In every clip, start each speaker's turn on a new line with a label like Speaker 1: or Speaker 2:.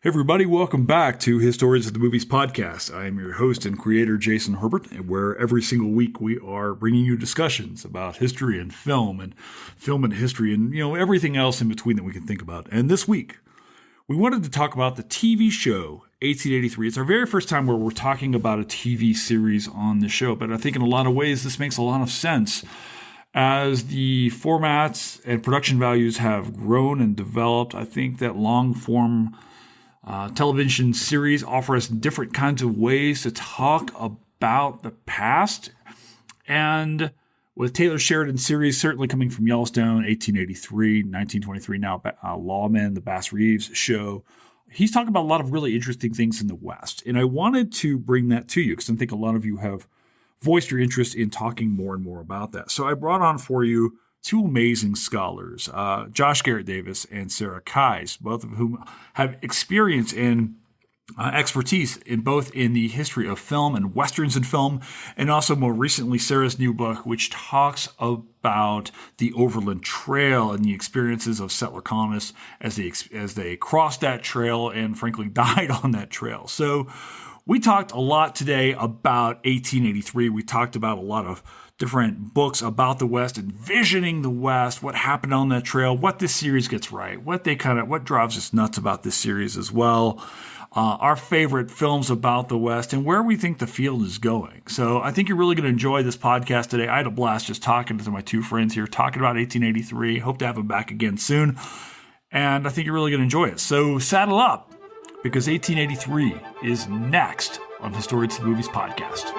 Speaker 1: Hey everybody, welcome back to Historians of the Movies podcast. I am your host and creator, Jason Herbert, and where every single week we are bringing you discussions about history and film and history and, everything else in between that we can think about. And this week, we wanted to talk about the TV show 1883. It's our very first time where we're talking about a TV series on the show, but I think in a lot of ways this makes a lot of sense as the formats and production values have grown and developed. I think that long-form television series offer us different kinds of ways to talk about the past. And with Taylor Sheridan series certainly coming from Yellowstone, 1883, 1923, now Lawman, the Bass Reeves show, he's talking about a lot of really interesting things in the West. And I wanted to bring that to you because I think a lot of you have voiced your interest in talking more and more about that. So I brought on for you two amazing scholars, Josh Garrett-Davis and Sarah Keyes, both of whom have experience and expertise in both in the history of film and Westerns in film, and also more recently Sarah's new book, which talks about the Overland Trail and the experiences of settler colonists as they crossed that trail and frankly died on that trail. So we talked a lot today about 1883. We talked about a lot of different books about the West, envisioning the West, what happened on that trail, what this series gets right, what drives us nuts about this series as well, our favorite films about the West, and where we think the field is going. So I think you're really going to enjoy this podcast today. I had a blast just talking to my two friends here, talking about 1883. Hope to have them back again soon. And I think you're really going to enjoy it. So saddle up, because 1883 is next on Historians of the Movies podcast.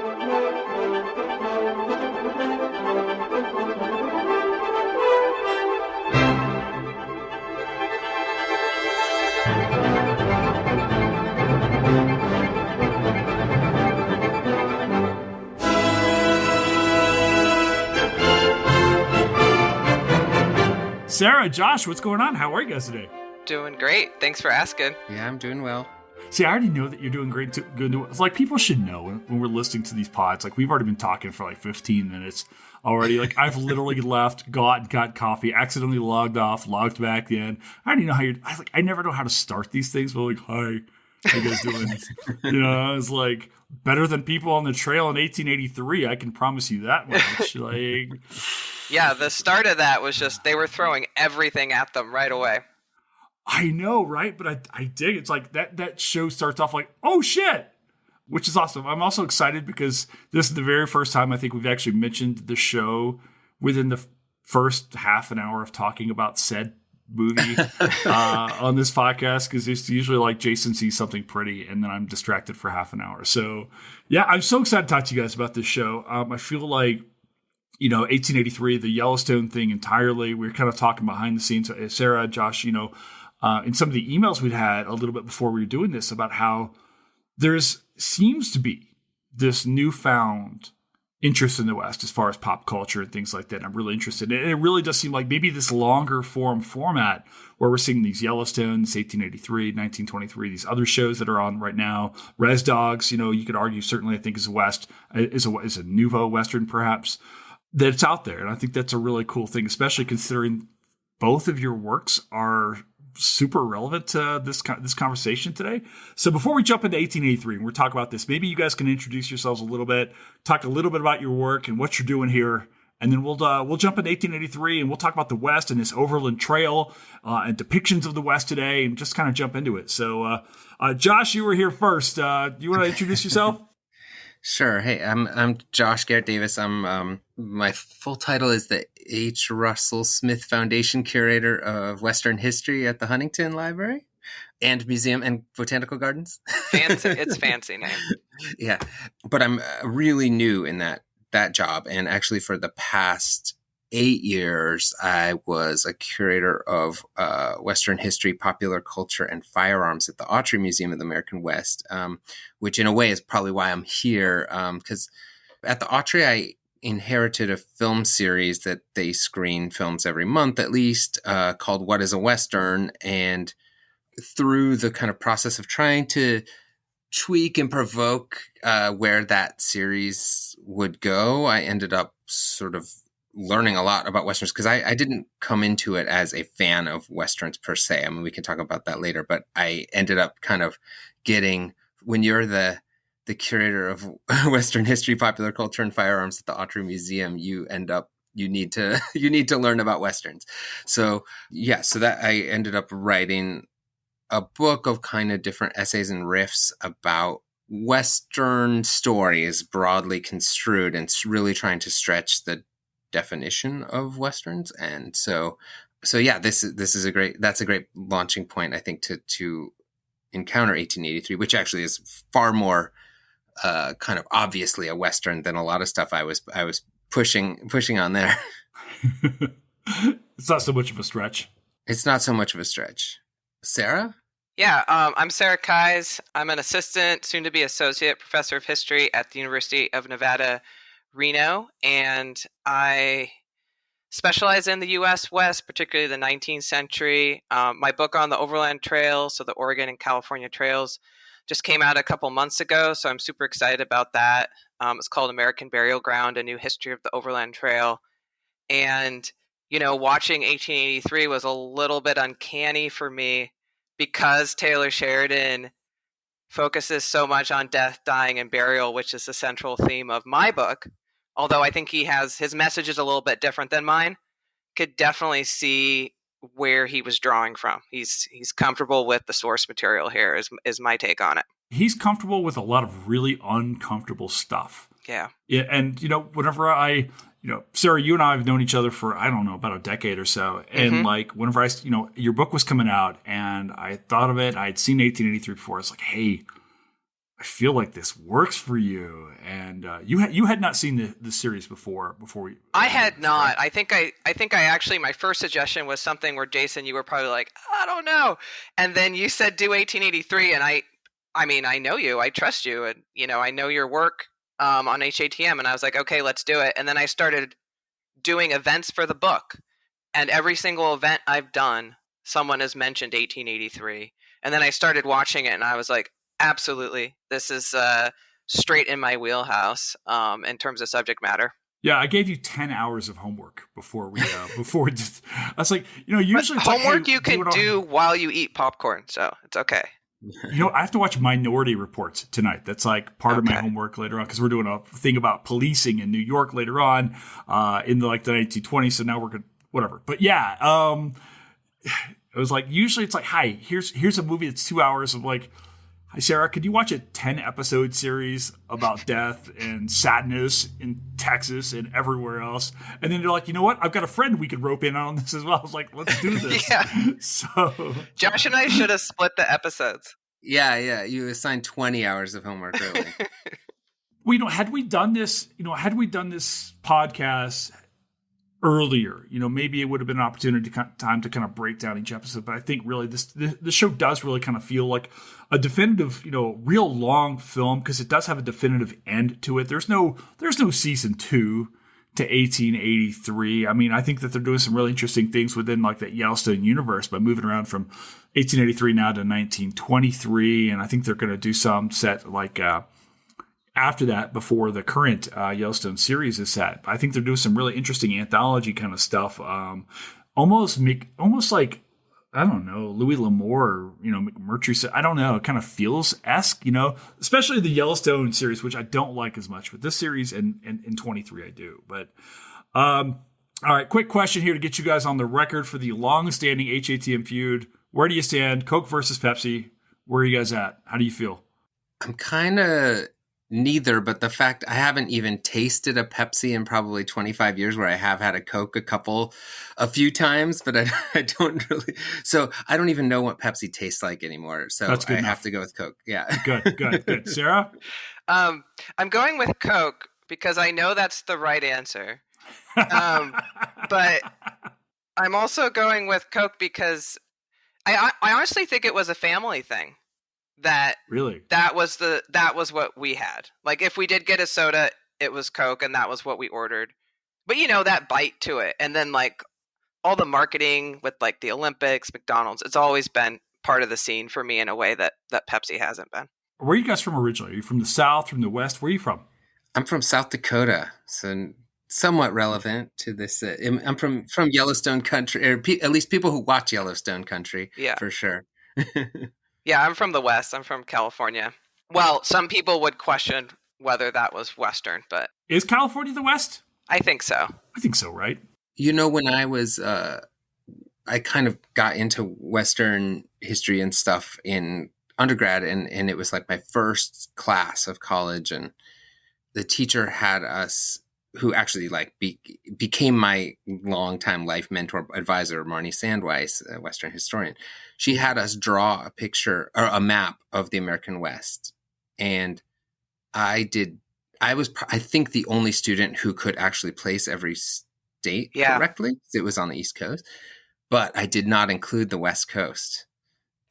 Speaker 1: Sarah, Josh, what's going on? How are you guys today?
Speaker 2: Doing great. Thanks for asking.
Speaker 3: Yeah, I'm doing well.
Speaker 1: See, I already know that you're doing great. It's like people should know when we're listening to these pods. Like we've already been talking for like 15 minutes already. Like I've literally left, got coffee, accidentally logged off, logged back in. I don't even know how I never know how to start these things. But like, hi, how you guys doing? It's like better than people on the trail in 1883. I can promise you that much. Like.
Speaker 2: Yeah, the start of that was just they were throwing everything at them right away.
Speaker 1: I know, right? But I dig it. It's like that show starts off like, oh shit, which is awesome. I'm also excited because this is the very first time I think we've actually mentioned the show within the first half an hour of talking about said movie on this podcast, because it's usually like Jason sees something pretty and then I'm distracted for half an hour. So yeah, I'm so excited to talk to you guys about this show. I feel like 1883, the Yellowstone thing entirely. We were kind of talking behind the scenes. Sarah, Josh, in some of the emails we'd had a little bit before we were doing this about how seems to be this newfound interest in the West as far as pop culture and things like that. And I'm really interested. And it really does seem like maybe this longer format where we're seeing these Yellowstones, 1883, 1923, these other shows that are on right now, Res Dogs, you could argue certainly I think is a nouveau Western perhaps, that it's out there. And I think that's a really cool thing, especially considering both of your works are super relevant to this conversation today. So before we jump into 1883 and we're talking about this, maybe you guys can introduce yourselves a little bit, talk a little bit about your work and what you're doing here. And then we'll jump into 1883 and we'll talk about the West and this Overland Trail and depictions of the West today and just kind of jump into it. So Josh, you were here first. You want to introduce yourself?
Speaker 3: Sure. Hey, I'm Josh Garrett-Davis. My full title is the H. Russell Smith Foundation Curator of Western History at the Huntington Library and Museum and Botanical Gardens.
Speaker 2: Fancy. It's fancy name.
Speaker 3: Yeah. But I'm really new in that job. And actually for the past 8 years, I was a curator of Western history, popular culture, and firearms at the Autry Museum of the American West, which in a way is probably why I'm here. Because at the Autry, I inherited a film series that they screen films every month at least, called What is a Western? And through the kind of process of trying to tweak and provoke where that series would go, I ended up sort of learning a lot about Westerns, because I didn't come into it as a fan of Westerns per se. I mean, we can talk about that later, but I ended up kind of getting, when you're the curator of Western history, popular culture, and firearms at the Autry Museum, you need to learn about Westerns. So so that I ended up writing a book of kind of different essays and riffs about Western stories broadly construed, and really trying to stretch the definition of Westerns. And so this is a great launching point, I think, to encounter 1883, which actually is far more kind of obviously a Western than a lot of stuff I was pushing on there.
Speaker 1: It's not so much of a stretch.
Speaker 3: It's not so much of a stretch. Sarah?
Speaker 2: Yeah, I'm Sarah Keyes. I'm an assistant, soon to be associate professor of history at the University of Nevada, Reno, and I specialize in the U.S. West, particularly the 19th century. My book on the Overland Trail, so the Oregon and California trails, just came out a couple months ago, so I'm super excited about that. It's called American Burial Ground, A New History of the Overland Trail. And, watching 1883 was a little bit uncanny for me because Taylor Sheridan focuses so much on death, dying, and burial, which is the central theme of my book. Although I think his message is a little bit different than mine. Could definitely see where he was drawing from. He's comfortable with the source material here, is my take on it.
Speaker 1: He's comfortable with a lot of really uncomfortable stuff.
Speaker 2: Yeah.
Speaker 1: Yeah, and whenever Sarah, you and I have known each other for, I don't know, about a decade or so. And like whenever your book was coming out and I thought of it, I'd seen 1883 before. It's like, hey, I feel like this works for you. And you had not seen the series before we.
Speaker 2: I had not. Right? I think I actually, my first suggestion was something where, Jason, you were probably like, I don't know. And then you said do 1883. And I mean, I know you, I trust you. And, I know your work on HATM. And I was like, okay, let's do it. And then I started doing events for the book. And every single event I've done, someone has mentioned 1883. And then I started watching it and I was like, absolutely. This is straight in my wheelhouse in terms of subject matter.
Speaker 1: Yeah, I gave you 10 hours of homework before we just, I was like, usually
Speaker 2: homework you can do while you eat popcorn, so it's okay.
Speaker 1: I have to watch Minority Reports tonight. That's like part of my homework later on, because we're doing a thing about policing in New York later on in the 1920s. So now we're good, whatever. But yeah, it was like, usually it's like, hi, here's a movie that's 2 hours of like, hi, Sarah, could you watch a 10-episode series about death and sadness in Texas and everywhere else? And then you're like, you know what? I've got a friend we could rope in on this as well. I was like, let's do this.
Speaker 2: Yeah.
Speaker 1: So
Speaker 2: Josh and I should have split the episodes.
Speaker 3: Yeah. You assigned 20 hours of homework early.
Speaker 1: Well, had we done this podcast earlier, maybe it would have been an opportunity time to kind of break down each episode. But I think really this show does really kind of feel like a definitive, real long film, because it does have a definitive end to it. There's no season 2 to 1883. I mean, I think that they're doing some really interesting things within like that Yellowstone universe by moving around from 1883 now to 1923. And I think they're going to do some set like after that, before the current Yellowstone series is set. I think they're doing some really interesting anthology kind of stuff. Almost like, I don't know, Louis L'Amour or, McMurtry. I don't know. It kind of feels esque, especially the Yellowstone series, which I don't like as much. But this series and 23 I do. But all right, quick question here to get you guys on the record for the long-standing HATM feud. Where do you stand? Coke versus Pepsi. Where are you guys at? How do you feel?
Speaker 3: I'm kind of neither, but the fact I haven't even tasted a Pepsi in probably 25 years, where I have had a Coke a few times, but I don't really. So I don't even know what Pepsi tastes like anymore. So I have to go with Coke. Yeah.
Speaker 1: Good. Sarah?
Speaker 2: I'm going with Coke because I know that's the right answer. But I'm also going with Coke because I honestly think it was a family thing. That was what we had. Like, if we did get a soda, it was Coke, and that was what we ordered. But that bite to it, and then like all the marketing with like the Olympics, McDonald's, it's always been part of the scene for me in a way that Pepsi hasn't been.
Speaker 1: Where are you guys from originally? Are you from the South, from the West? Where are you from?
Speaker 3: I'm from South Dakota, so somewhat relevant to this. I'm from Yellowstone country, or at least people who watch Yellowstone country,
Speaker 2: Yeah.
Speaker 3: for sure.
Speaker 2: Yeah, I'm from the West. I'm from California. Well, some people would question whether that was Western, but
Speaker 1: Is California the West?
Speaker 2: I think so.
Speaker 1: I think so, right?
Speaker 3: When I was, I kind of got into Western history and stuff in undergrad, and it was like my first class of college, and the teacher had us, who actually like became my longtime life mentor advisor, Marnie Sandweiss, a Western historian. She had us draw a picture or a map of the American West. And I was, I think, the only student who could actually place every state correctly. It was on the East Coast, but I did not include the West Coast.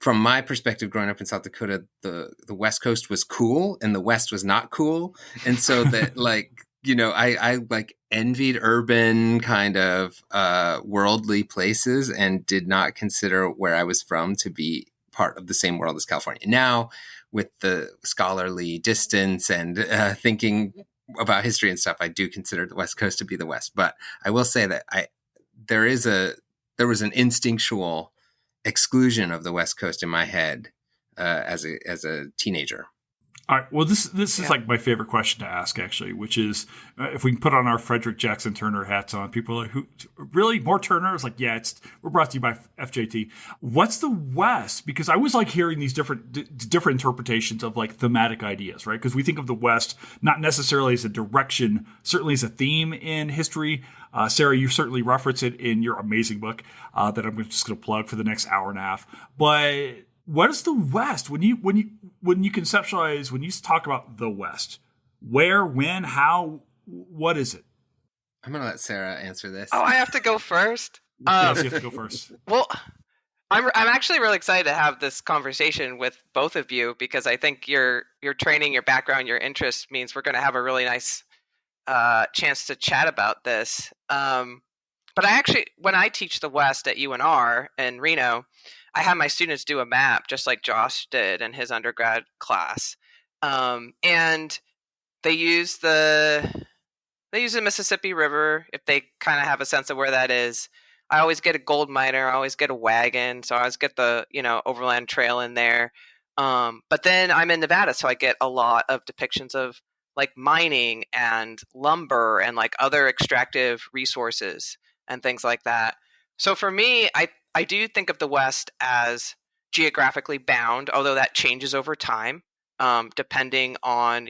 Speaker 3: From my perspective, growing up in South Dakota, the West Coast was cool and the West was not cool. And so that I like envied urban kind of worldly places and did not consider where I was from to be part of the same world as California. Now, with the scholarly distance and thinking about history and stuff, I do consider the West Coast to be the West. But I will say that there was an instinctual exclusion of the West Coast in my head as a teenager.
Speaker 1: All right. Well, this is like my favorite question to ask, actually, which is if we can put on our Frederick Jackson Turner hats on. People are like, "Who really more Turner?" It's like, yeah, we're brought to you by FJT. What's the West? Because I was like hearing these different interpretations of like thematic ideas, right? Because we think of the West not necessarily as a direction, certainly as a theme in history. Sarah, you certainly reference it in your amazing book that I'm just going to plug for the next hour and a half. But what is the West when you conceptualize, when you talk about the West? Where, when, how, what is it?
Speaker 3: I'm going to let Sarah answer this.
Speaker 2: Oh, I have to go first?
Speaker 1: Yes, you have to go first.
Speaker 2: Well, I'm actually really excited to have this conversation with both of you because I think your training, your background, your interests means we're going to have a really nice chance to chat about this. But I actually, when I teach the West at UNR in Reno, I have my students do a map just like Josh did in his undergrad class. And they use the Mississippi River if they kind of have a sense of where that is. I always get a gold miner, I always get a wagon, so I always get the, Overland Trail in there. But then I'm in Nevada, so I get a lot of depictions of like mining and lumber and like other extractive resources and things like that. So for me, I do think of the West as geographically bound, although that changes over time, depending on,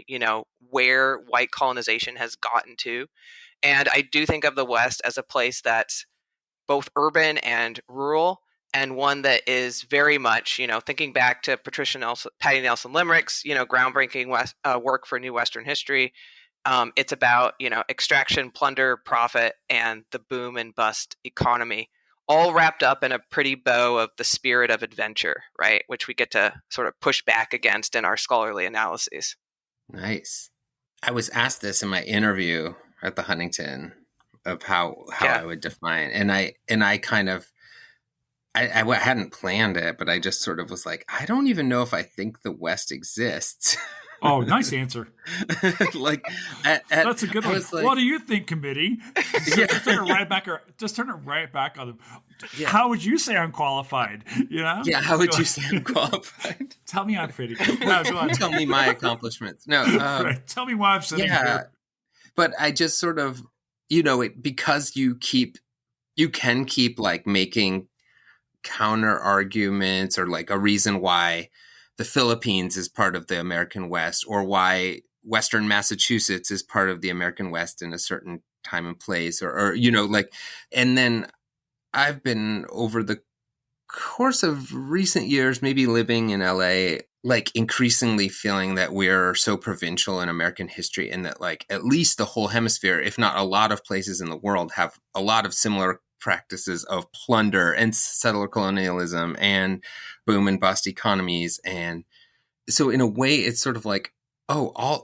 Speaker 2: where white colonization has gotten to. And I do think of the West as a place that's both urban and rural, and one that is very much, thinking back to Patty Nelson Limerick's, groundbreaking work for New Western history. It's about, extraction, plunder, profit, and the boom and bust economy, all wrapped up in a pretty bow of the spirit of adventure, right? Which we get to sort of push back against in our scholarly analyses.
Speaker 3: Nice. I was asked this in my interview at the Huntington of how I would define, and I kind of, I hadn't planned it, but I just sort of was like, I don't even know if I think the West exists.
Speaker 1: Oh, nice answer. That's a good one. Like, what do you think, committee? Just turn it right back on them. Yeah. How would you say I'm qualified?
Speaker 3: Yeah, how would you say I'm qualified?
Speaker 1: Tell me I'm pretty. No, go on.
Speaker 3: Tell me my accomplishments. No,
Speaker 1: right. Tell me why I'm sitting here.
Speaker 3: But I just sort of, because you can keep like making counter arguments or like a reason why the Philippines is part of the American West, or why Western Massachusetts is part of the American West in a certain time and place, or and then I've been, over the course of recent years, maybe living in LA, like increasingly feeling that we're so provincial in American history, and that like at least the whole hemisphere, if not a lot of places in the world, have a lot of similar practices of plunder and settler colonialism and boom and bust economies. And so in a way, it's sort of like,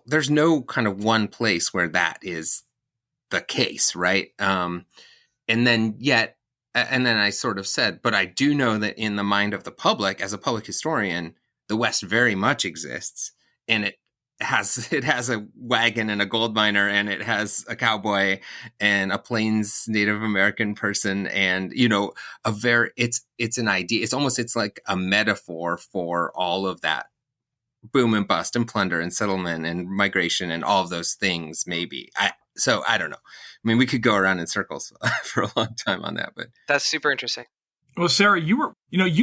Speaker 3: there's no kind of one place where that is the case, right? And then I sort of said, but I do know that in the mind of the public, as a public historian, the West very much exists, and it has a wagon and a gold miner, and it has a cowboy and a Plains Native American person, and it's an idea. It's like a metaphor for all of that boom and bust and plunder and settlement and migration and all of those things. Maybe so I don't know. I mean, we could go around in circles for a long time on that, but
Speaker 2: That's super interesting.
Speaker 1: Well, Sarah, you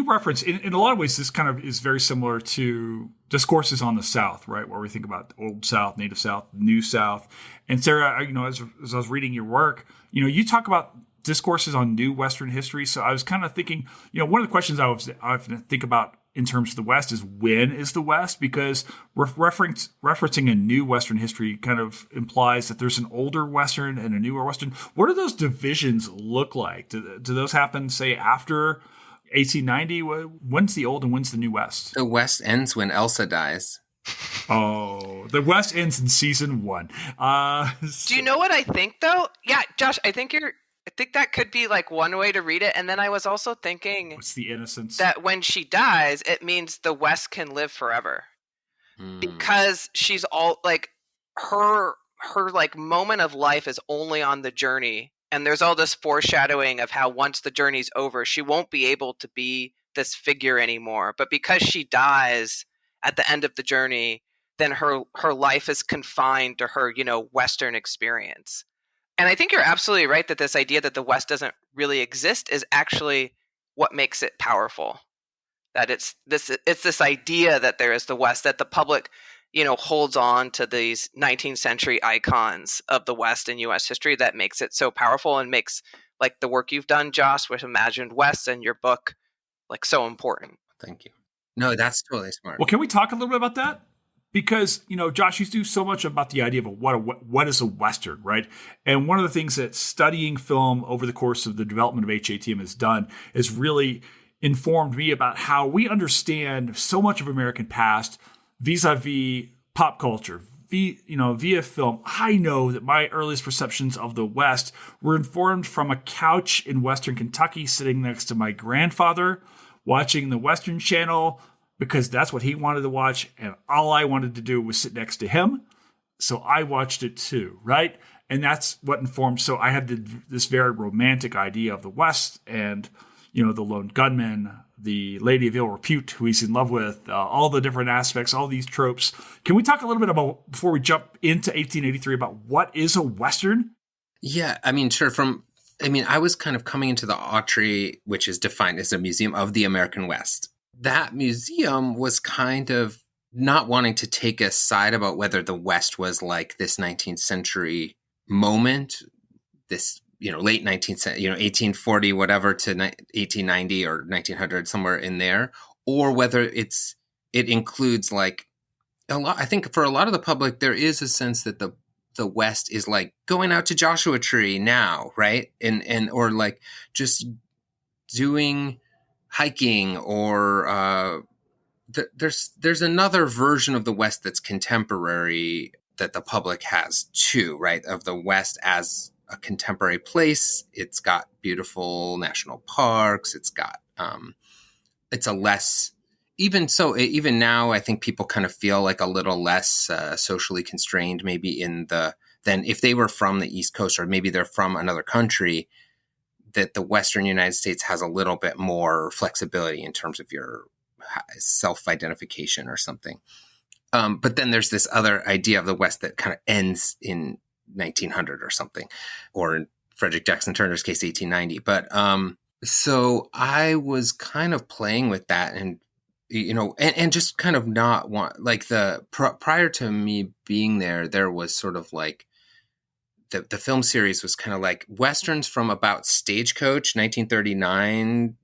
Speaker 1: reference in a lot of ways, this kind of is very similar to discourses on the South, right? Where we think about Old South, Native South, New South. And Sarah, as I was reading your work, you talk about discourses on New Western history. So I was kind of thinking, one of the questions I often think about in terms of the West is, when is the West? Because referencing a new Western history kind of implies that there's an older Western and a newer Western. What do those divisions look like? Do those happen, say, after 1890? When's the old and when's the new West?
Speaker 3: the West ends when Elsa dies.
Speaker 1: Oh, the West ends in season 1.
Speaker 2: Do you know what I think, though? Yeah, Josh, I think that could be like one way to read it. And then I was also thinking,
Speaker 1: What's the innocence?
Speaker 2: that when she dies, it means the West can live forever. Because she's all like her like moment of life is only on the journey. And there's all this foreshadowing of how once the journey's over, she won't be able to be this figure anymore. But because she dies at the end of the journey, then her life is confined to her, Western experience. And I think you're absolutely right that this idea that the West doesn't really exist is actually what makes it powerful. That it's this idea that there is the West, that the public, holds on to these 19th century icons of the West in U.S. history that makes it so powerful and makes like the work you've done, Josh, with Imagined West and your book like so important.
Speaker 3: Thank you. No, that's totally smart.
Speaker 1: Well, can we talk a little bit about that? Because, Josh, you do so much about the idea of what is a Western, right? And one of the things that studying film over the course of the development of HATM has done is really informed me about how we understand so much of American past vis-a-vis pop culture, via film. I know that my earliest perceptions of the West were informed from a couch in Western Kentucky sitting next to my grandfather, watching the Western Channel, because that's what he wanted to watch, and all I wanted to do was sit next to him. So I watched it too, right? And that's what informed. So I had this very romantic idea of the West and, the lone gunman, the lady of ill repute who he's in love with, all the different aspects, all these tropes. Can we talk a little bit about, before we jump into 1883, about what is a Western?
Speaker 3: Yeah, I mean, sure. I was kind of coming into the Autry, which is defined as a museum of the American West. That museum was kind of not wanting to take a side about whether the West was like this 19th century moment, this, late 19th century, 1840, whatever, to 1890 or 1900, somewhere in there, or whether it includes like a lot. I think for a lot of the public, there is a sense that the West is like going out to Joshua Tree now, right? And or like just doing hiking, or there's another version of the West that's contemporary that the public has too, right? Of the West as a contemporary place. It's got beautiful national parks. It's got it's a less, even now, I think people kind of feel like a little less socially constrained, maybe than if they were from the East Coast, or maybe they're from another country. That the Western United States has a little bit more flexibility in terms of your self-identification or something. But then there's this other idea of the West that kind of ends in 1900 or something, or in Frederick Jackson Turner's case, 1890. But so I was kind of playing with that, and and just kind of not want, like, prior to me being there was sort of like the film series was kind of like Westerns from about Stagecoach, 1939,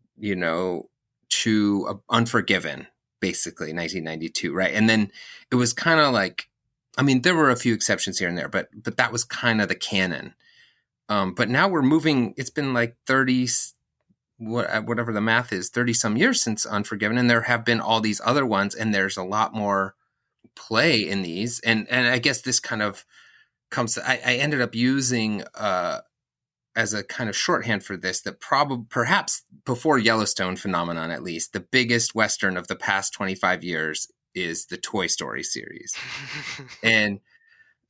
Speaker 3: to Unforgiven, basically 1992, right? And then it was kind of like, I mean, there were a few exceptions here and there, but that was kind of the canon. But now we're moving. It's been like 30, whatever the math is, 30 some years since Unforgiven, and there have been all these other ones, and there's a lot more play in these. And I guess this kind of comes. I ended up using as a kind of shorthand for this, that perhaps before Yellowstone phenomenon, at least, the biggest Western of the past 25 years is the Toy Story series. And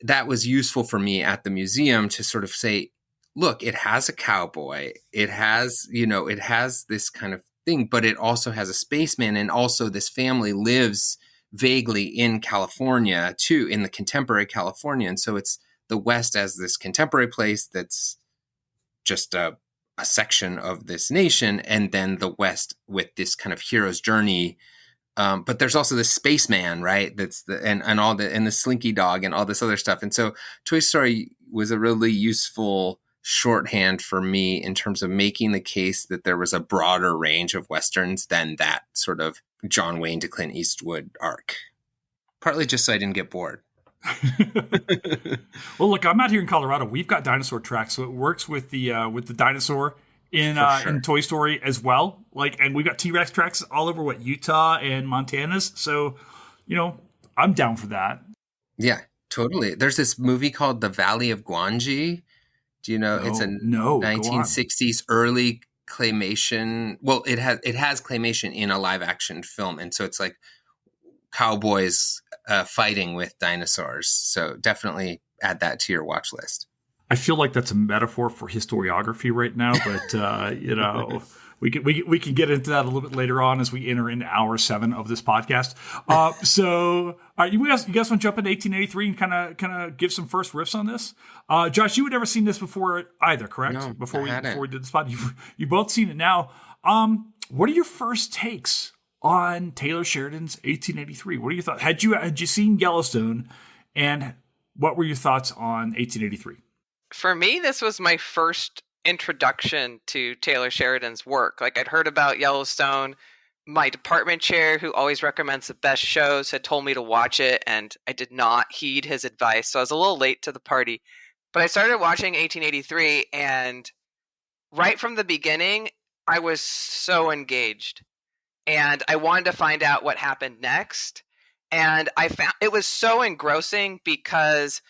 Speaker 3: that was useful for me at the museum to sort of say, look, it has a cowboy. It has, it has this kind of thing, but it also has a spaceman. And also this family lives vaguely in California too, in the contemporary California. And so it's the West as this contemporary place that's just a section of this nation. And then the West with this kind of hero's journey. But there's also the spaceman, right? That's and the Slinky Dog and all this other stuff. And so Toy Story was a really useful shorthand for me in terms of making the case that there was a broader range of Westerns than that sort of John Wayne to Clint Eastwood arc. Partly just so I didn't get bored.
Speaker 1: Well, look, I'm out here in Colorado. We've got dinosaur tracks, so it works with the dinosaur in Toy Story as well. And we've got T-Rex tracks all over Utah and Montana's. So, I'm down for that.
Speaker 3: Yeah, totally. There's this movie called The Valley of Gwangi. Do you know? It's a 1960s early claymation. Well, it has claymation in a live action film, and so it's like cowboys fighting with dinosaurs. So definitely add that to your watch list.
Speaker 1: I feel like that's a metaphor for historiography right now, but we can get into that a little bit later on as we enter into hour 7 of this podcast. So, all right, you guys want to jump into 1883 and kind of give some first riffs on this? Josh, you had never seen this before either, correct?
Speaker 3: No,
Speaker 1: before we
Speaker 3: hadn't.
Speaker 1: did this pod, you both seen it now. What are your first takes on Taylor Sheridan's 1883? What are your thoughts? Had you seen Yellowstone, and what were your thoughts on 1883?
Speaker 2: For me, this was my first introduction to Taylor Sheridan's work. I'd heard about Yellowstone. My department chair, who always recommends the best shows, had told me to watch it, and I did not heed his advice. So I was a little late to the party. But I started watching 1883, and right from the beginning, I was so engaged. And I wanted to find out what happened next. And I found it was so engrossing because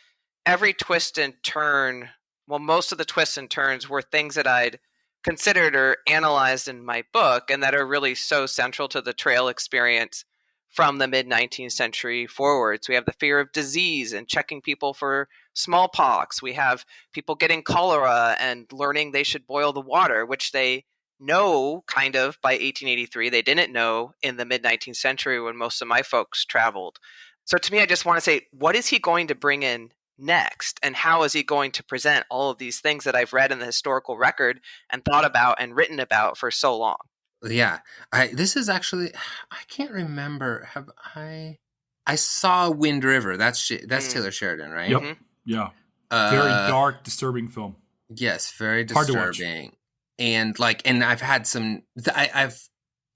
Speaker 2: every twist and turn, most of the twists and turns were things that I'd considered or analyzed in my book and that are really so central to the trail experience from the mid-19th century forwards. We have the fear of disease and checking people for smallpox. We have people getting cholera and learning they should boil the water, which they know kind of by 1883. They didn't know in the mid-19th century when most of my folks traveled. So to me, I just want to say, what is he going to bring in next? And how is he going to present all of these things that I've read in the historical record and thought about and written about for so long?
Speaker 3: Yeah. This is actually, I can't remember. I saw Wind River. That's Taylor Sheridan, right?
Speaker 1: Yep. Mm-hmm. Yeah. Very dark, disturbing film.
Speaker 3: Yes. Very
Speaker 1: Hard to watch.
Speaker 3: disturbing. And I've had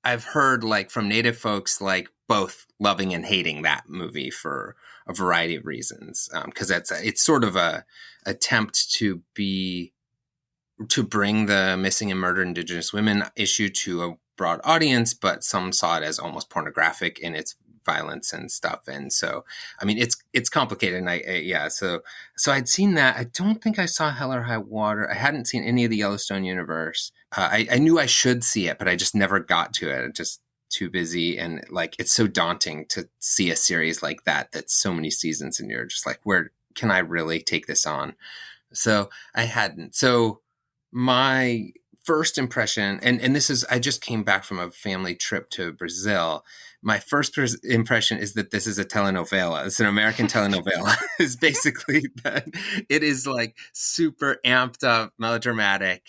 Speaker 3: I've heard from Native folks, both loving and hating that movie for a variety of reasons. Cause it's sort of a attempt to bring the missing and murdered Indigenous women issue to a broad audience, but some saw it as almost pornographic in its violence and stuff. And so, it's complicated. And so I'd seen that. I don't think I saw Hell or High Water. I hadn't seen any of the Yellowstone universe. I knew I should see it, but I just never got to it. Just too busy. And it's so daunting to see a series like that, that's so many seasons and you're just where can I really take this on? So I hadn't. So my first impression, and this is, I just came back from a family trip to Brazil. My first impression is that this is a telenovela. It's an American telenovela. It's basically that it is super amped up, melodramatic,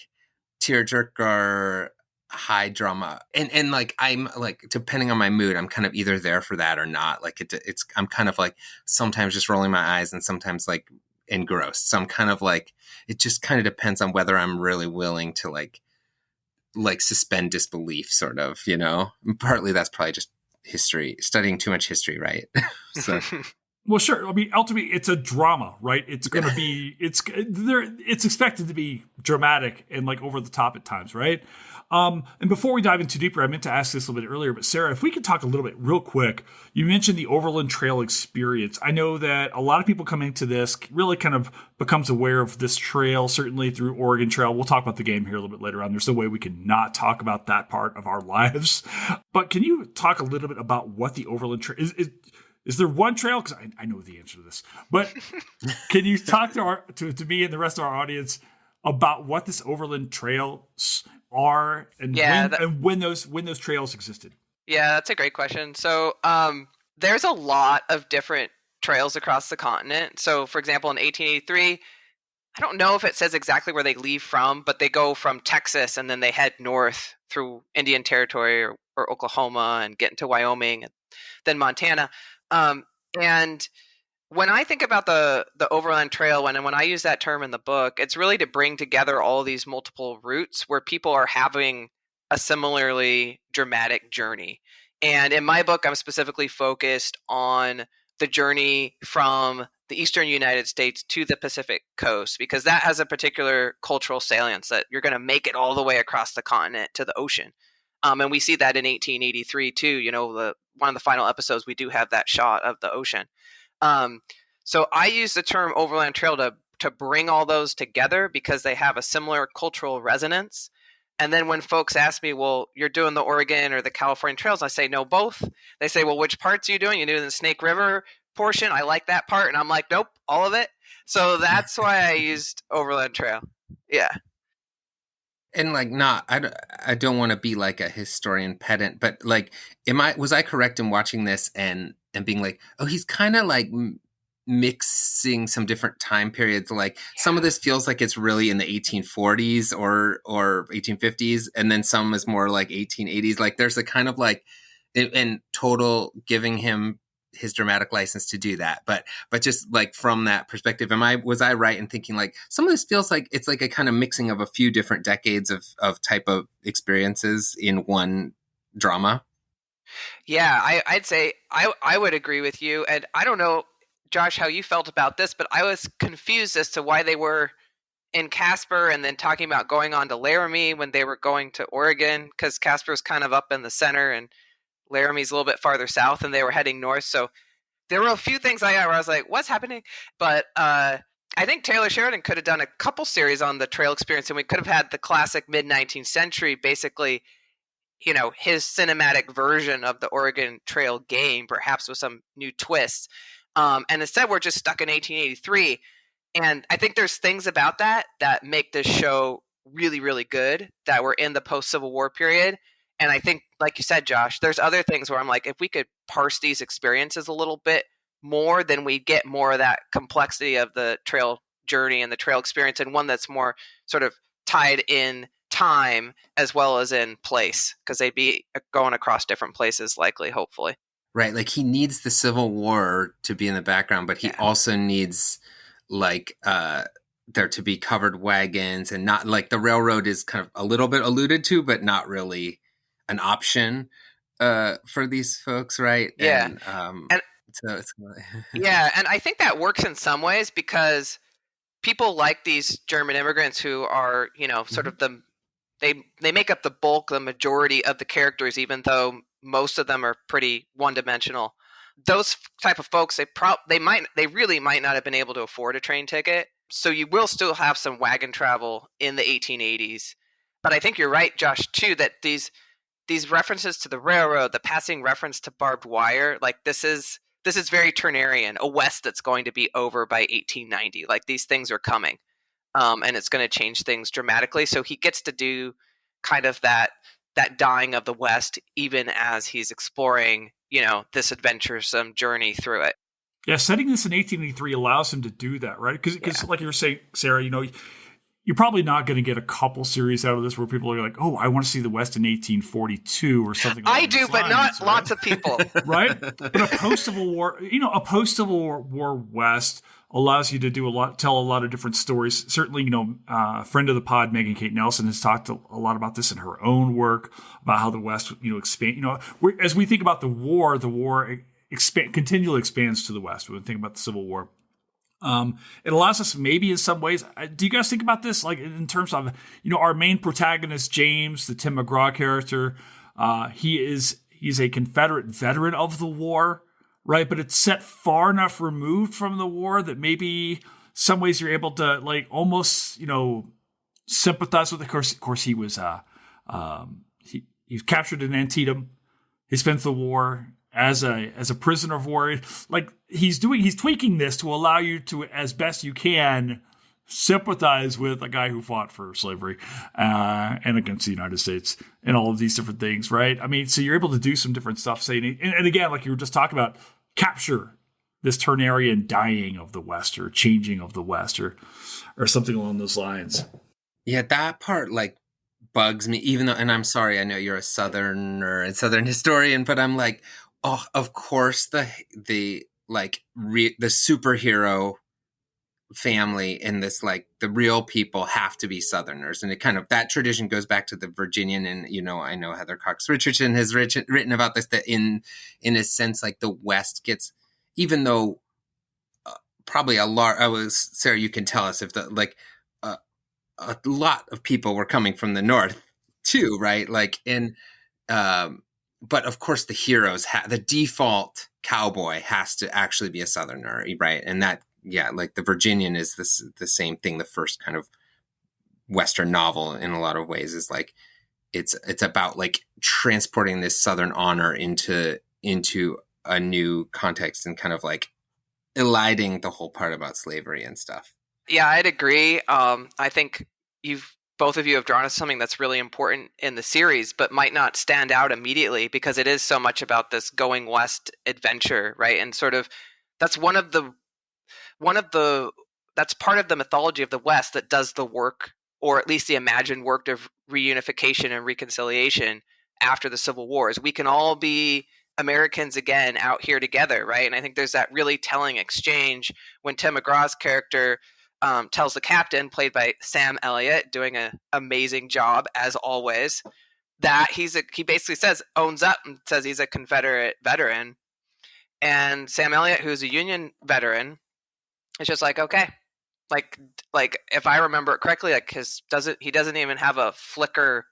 Speaker 3: tearjerker, high drama. And I'm depending on my mood, I'm kind of either there for that or not. I'm kind of sometimes just rolling my eyes and sometimes engrossed. So I'm kind of it just kind of depends on whether I'm really willing to suspend disbelief, sort of, And partly that's probably just history, studying too much history, right? So
Speaker 1: Well, sure. I mean, ultimately, it's a drama, right? It's going to be, it's expected to be dramatic and like over the top at times, right? And before we dive in too deeper, I meant to ask this a little bit earlier, but Sarah, if we could talk a little bit real quick, you mentioned the Overland Trail experience. I know that a lot of people coming to this really kind of becomes aware of this trail, certainly through Oregon Trail. We'll talk about the game here a little bit later on. There's no way we can not talk about that part of our lives. But can you talk a little bit about what the Overland Trail is there one trail? Because I know the answer to this, but can you talk to me and the rest of our audience about what this Overland Trails are and when those trails existed?
Speaker 2: Yeah, that's a great question. So there's a lot of different trails across the continent. So, for example, in 1883, I don't know if it says exactly where they leave from, but they go from Texas and then they head north through Indian Territory or Oklahoma and get into Wyoming and then Montana. And when I think about the Overland Trail, when I use that term in the book, it's really to bring together all these multiple routes where people are having a similarly dramatic journey. And in my book, I'm specifically focused on the journey from the eastern United States to the Pacific coast, because that has a particular cultural salience that you're going to make it all the way across the continent to the ocean. And we see that in 1883 too. You know, one of the final episodes, we do have that shot of the ocean. So I use the term Overland Trail to bring all those together because they have a similar cultural resonance. And then when folks ask me, well, you're doing the Oregon or the California trails, I say, no, both. They say, well, which parts are you doing? You're doing the Snake River portion. I like that part. And I'm like, nope, all of it. So that's why I used Overland Trail. Yeah.
Speaker 3: And like, I don't want to be like a historian pedant, but like, was I correct in watching this and being like, oh, he's kind of like mixing some different time periods. Like some of this feels like it's really in the 1840s or 1850s. And then some is more like 1880s. Like there's a kind of like in total giving him his dramatic license to do that. But just like from that perspective, was I right in thinking like some of this feels like it's like a kind of mixing of a few different decades of type of experiences in one drama?
Speaker 2: Yeah, I'd say I would agree with you. And I don't know, Josh, how you felt about this, but I was confused as to why they were in Casper and then talking about going on to Laramie when they were going to Oregon, because Casper's kind of up in the center and Laramie's a little bit farther south and they were heading north. So there were a few things where I was like, what's happening? But I think Taylor Sheridan could have done a couple series on the trail experience, and we could have had the classic mid-19th century, basically, you know, his cinematic version of the Oregon Trail game, perhaps with some new twists. And instead, we're just stuck in 1883. And I think there's things about that make this show really, really good, that we're in the post-Civil War period. And I think, like you said, Josh, there's other things where I'm like, if we could parse these experiences a little bit more, then we get more of that complexity of the trail journey and the trail experience, and one that's more sort of tied in time as well as in place, because they'd be going across different places, likely, hopefully.
Speaker 3: Right. Like he needs the Civil War to be in the background, but he also needs like there to be covered wagons, and not like the railroad is kind of a little bit alluded to, but not really an option for these folks, right?
Speaker 2: Yeah.
Speaker 3: And so it's
Speaker 2: yeah, and I think that works in some ways because people like these German immigrants who are, you know, sort of they make up the bulk, the majority of the characters, even though most of them are pretty one-dimensional. Those type of folks, they really might not have been able to afford a train ticket. So you will still have some wagon travel in the 1880s. But I think you're right, Josh, too, that these references to the railroad, the passing reference to barbed wire, like this is very Turnerian, a West that's going to be over by 1890. Like these things are coming, and it's going to change things dramatically. So he gets to do kind of that dying of the West, even as he's exploring, you know, this adventuresome journey through it.
Speaker 1: Yeah, setting this in 1883 allows him to do that, right? Because like you were saying, Sarah, you know, you're probably not going to get a couple series out of this where people are like, oh, I want to see the West in 1842 or something like that.
Speaker 2: I do, but not lots of people.
Speaker 1: Right? But a post-Civil War West allows you to tell a lot of different stories. Certainly, you know, a friend of the pod, Megan Kate Nelson, has talked a lot about this in her own work, about how the West, you know, expand. You know, as we think about the war continually expands to the west when we think about the Civil War. It allows us maybe in some ways. Do you guys think about this like in terms of our main protagonist James, the Tim McGraw character? He's a Confederate veteran of the war, right? But it's set far enough removed from the war that maybe some ways you're able to like almost sympathize with. Of course, he was he's captured in Antietam. He spends the war as a prisoner of war. Like he's tweaking this to allow you to, as best you can, sympathize with a guy who fought for slavery and against the United States and all of these different things, right? I mean, so you're able to do some different stuff, saying, and again, like you were just talking about, capture this Turnerian dying of the West or changing of the West or something along those lines.
Speaker 3: Yeah, that part like bugs me, even though, and I'm sorry, I know you're a Southern historian, but I'm like, oh, of course the superhero family and this like the real people have to be Southerners, and it kind of that tradition goes back to the Virginian, and I know Heather Cox Richardson has written about this, that in a sense like the West gets, even though probably Sarah, you can tell us if a lot of people were coming from the North too, right? Like but of course the heroes the default cowboy has to actually be a Southerner, right? And that, yeah, like the Virginian is the same thing. The first kind of Western novel in a lot of ways is like, it's about like transporting this Southern honor into a new context and kind of like eliding the whole part about slavery and stuff.
Speaker 2: Yeah, I'd agree. I think both of you have drawn us something that's really important in the series, but might not stand out immediately because it is so much about this going west adventure, right? And sort of that's that's part of the mythology of the West that does the work, or at least the imagined work of reunification and reconciliation after the Civil Wars. We can all be Americans again out here together, right? And I think there's that really telling exchange when Tim McGraw's character tells the captain, played by Sam Elliott, doing an amazing job as always, that he basically owns up and says he's a Confederate veteran. And Sam Elliott, who's a Union veteran, is just like, okay, like if I remember it correctly, like he doesn't even have a flicker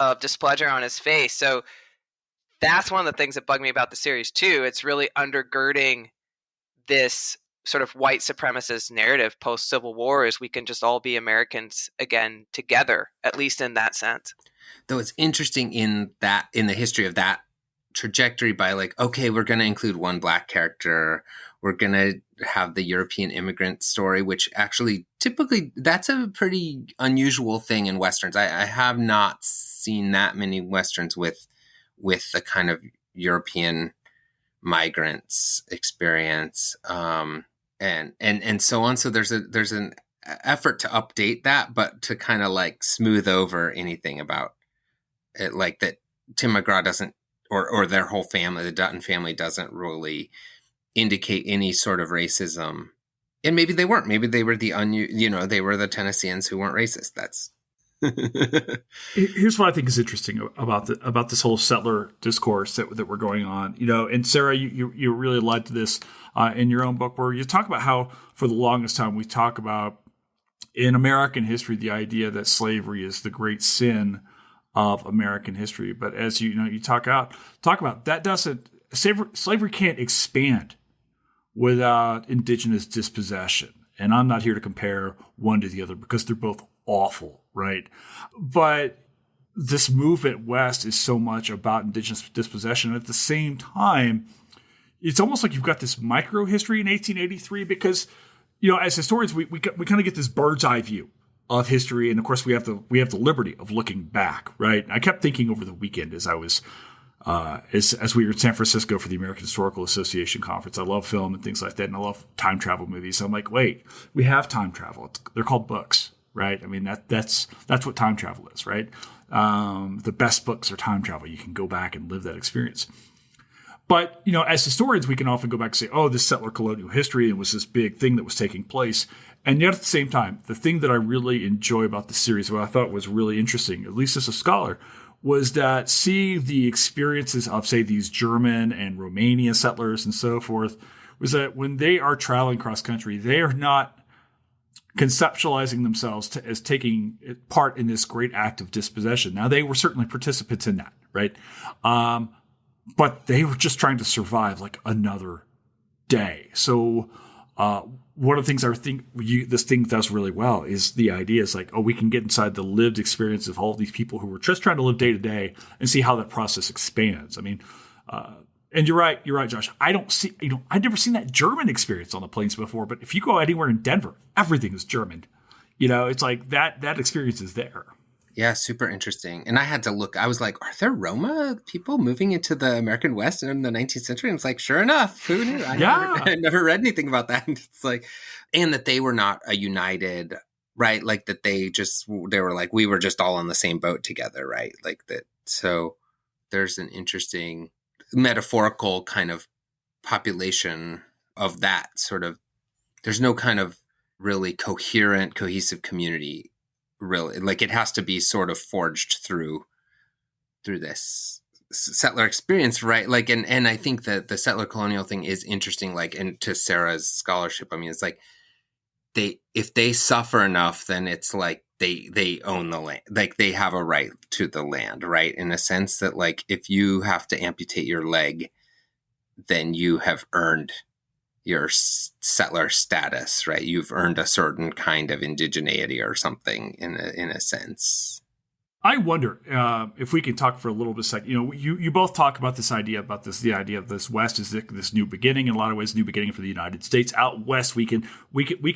Speaker 2: of displeasure on his face. So that's one of the things that bug me about the series too. It's really undergirding this sort of white supremacist narrative post Civil War is we can just all be Americans again together, at least in that sense.
Speaker 3: Though it's interesting in the history of that trajectory by like, okay, we're going to include one Black character. We're going to have the European immigrant story, which actually typically that's a pretty unusual thing in Westerns. I have not seen that many Westerns with the kind of European migrants experience. And so on. So there's an effort to update that, but to kind of like smooth over anything about it, like that Tim McGraw doesn't, or their whole family, the Dutton family, doesn't really indicate any sort of racism. And maybe they weren't. Maybe they were they were the Tennesseans who weren't racist. That's
Speaker 1: Here's what I think is interesting about this whole settler discourse that we're going on. And Sarah, you really led to this in your own book, where you talk about how for the longest time we talk about in American history the idea that slavery is the great sin of American history. But as you talk about that slavery can't expand without indigenous dispossession. And I'm not here to compare one to the other because they're both awful, right? But this movement west is so much about indigenous dispossession. And at the same time, it's almost like you've got this micro history in 1883 because, as historians, we kind of get this bird's eye view of history. And of course, we have the liberty of looking back, right? I kept thinking over the weekend as I was as we were in San Francisco for the American Historical Association conference. I love film and things like that, and I love time travel movies. So I'm like, wait, we have time travel. They're called books, right? I mean, that's what time travel is, right? The best books are time travel. You can go back and live that experience. But, as historians, we can often go back and say, oh, this settler colonial history, it was this big thing that was taking place. And yet at the same time, the thing that I really enjoy about the series, what I thought was really interesting, at least as a scholar, was that seeing the experiences of, say, these German and Romanian settlers and so forth, was that when they are traveling cross country, they are not conceptualizing themselves as taking part in this great act of dispossession. Now, they were certainly participants in that, right? But they were just trying to survive like another day. So one of the things I think this thing does really well is the idea is like, oh, we can get inside the lived experience of all of these people who were just trying to live day to day and see how that process expands. I mean, and you're right, Josh. I don't see, I've never seen that German experience on the plains before, but if you go anywhere in Denver, everything is German. It's like that experience is there.
Speaker 3: Yeah, super interesting. And I had to look. I was like, are there Roma people moving into the American West in the 19th century? And it's like, sure enough, who knew? I never read anything about that. And it's like, and that they were not a united, right? Like that they were like, we were just all on the same boat together, right? Like that. So there's an interesting metaphorical kind of population of that sort of, there's no kind of really coherent, cohesive community. Really, like it has to be sort of forged through this settler experience, right? Like, and I think that the settler colonial thing is interesting. Like, and to Sarah's scholarship, I mean, it's like if they suffer enough, then it's like they own the land, like they have a right to the land, right? In a sense that, like, if you have to amputate your leg, then you have earned your settler status, right? You've earned a certain kind of indigeneity or something in a sense.
Speaker 1: I wonder if we can talk for a little bit. You both talk about this idea about this. The idea of this West is this new beginning. In a lot of ways, new beginning for the United States. Out West, we can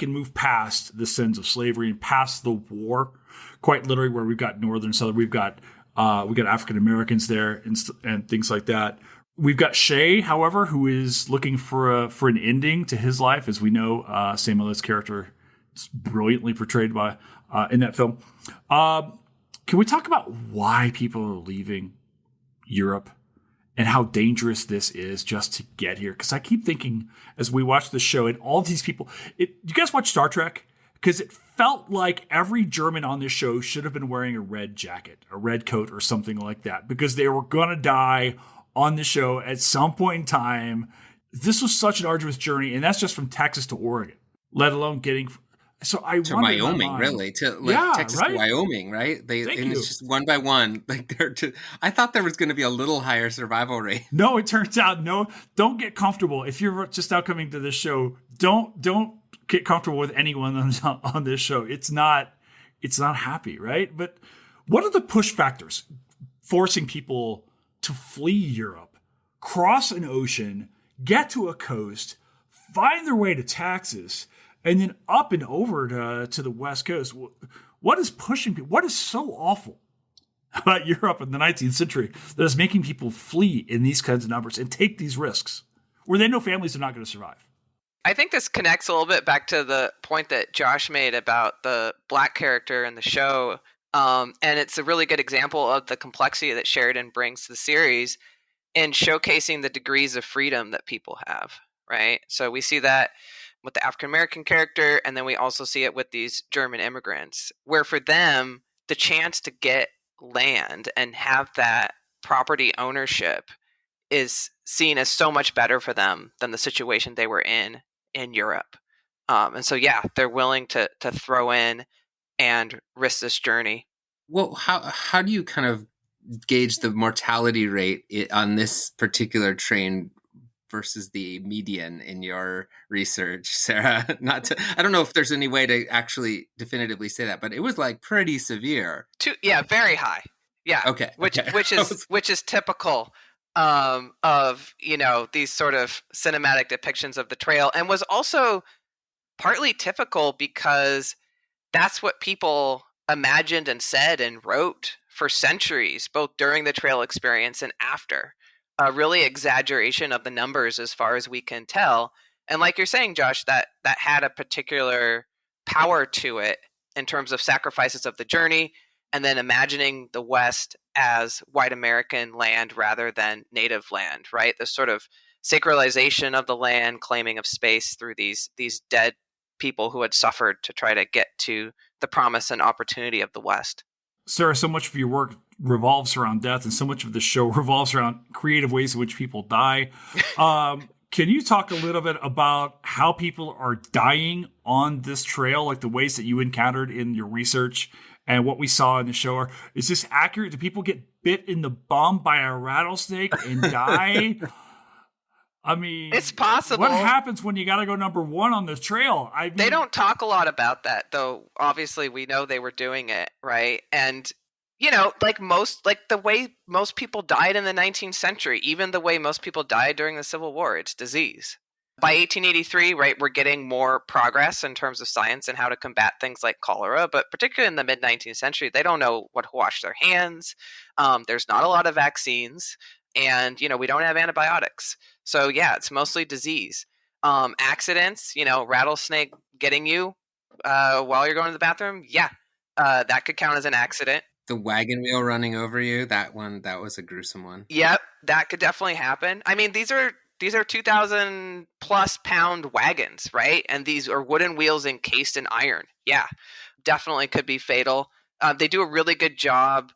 Speaker 1: move past the sins of slavery and past the war, quite literally, where we've got Northern, Southern, we've got African Americans there and things like that. We've got Shay, however, who is looking for an ending to his life, as we know. Sam Elliott's character is brilliantly portrayed by in that film. Can we talk about why people are leaving Europe and how dangerous this is just to get here? Because I keep thinking as we watch the show and all these people, you guys watch Star Trek? Because it felt like every German on this show should have been wearing a red jacket, a red coat or something like that, because they were going to die on the show at some point in time. This was such an arduous journey, and that's just from Texas to Oregon, let alone getting to
Speaker 3: Wyoming, really, Texas to Wyoming, right? It's just one by one. Like I thought there was going to be a little higher survival rate.
Speaker 1: No, it turns out no. Don't get comfortable if you're just now coming to this show. Don't get comfortable with anyone on this show. It's not happy, right? But what are the push factors forcing people to flee Europe, cross an ocean, get to a coast, find their way to Texas, and then up and over to the West Coast? What is pushing people? What is so awful about Europe in the 19th century that is making people flee in these kinds of numbers and take these risks where they know families are not going to survive?
Speaker 2: I think this connects a little bit back to the point that Josh made about the Black character in the show. And it's a really good example of the complexity that Sheridan brings to the series in showcasing the degrees of freedom that people have, right? So we see that with the African-American character, and then we also see it with these German immigrants, where for them, the chance to get land and have that property ownership is seen as so much better for them than the situation they were in Europe. And so, yeah, they're willing to throw in and risk this journey.
Speaker 3: Well, how do you kind of gauge the mortality rate on this particular train versus the median in your research, Sarah? I don't know if there's any way to actually definitively say that, but it was like pretty severe.
Speaker 2: Very high. Yeah.
Speaker 3: Okay.
Speaker 2: Which is typical of these sort of cinematic depictions of the trail, and was also partly typical because that's what people imagined and said and wrote for centuries, both during the trail experience and after. A really exaggeration of the numbers as far as we can tell. And like you're saying, Josh, that had a particular power to it in terms of sacrifices of the journey, and then imagining the West as white American land rather than native land, right? This sort of sacralization of the land, claiming of space through these dead people who had suffered to try to get to the promise and opportunity of the West.
Speaker 1: Sarah, so much of your work revolves around death, and so much of the show revolves around creative ways in which people die. Can you talk a little bit about how people are dying on this trail, like the ways that you encountered in your research and what we saw in the show? Is this accurate? Do people get bit in the bum by a rattlesnake and die? I mean,
Speaker 2: it's possible.
Speaker 1: What happens when you got to go number one on the trail?
Speaker 2: They don't talk a lot about that, though. Obviously, we know they were doing it, right? And like the way most people died in the 19th century, even the way most people died during the Civil War, it's disease. By 1883, right, we're getting more progress in terms of science and how to combat things like cholera, but particularly in the mid-19th century, they don't know what to wash their hands. There's not a lot of vaccines, and, we don't have antibiotics. So, yeah, it's mostly disease. Accidents, rattlesnake getting you while you're going to the bathroom, yeah, that could count as an accident.
Speaker 3: The wagon wheel running over you, that was a gruesome one.
Speaker 2: Yep, that could definitely happen. I mean, these are 2,000 plus pound wagons, right? And these are wooden wheels encased in iron. Yeah, definitely could be fatal. They do a really good job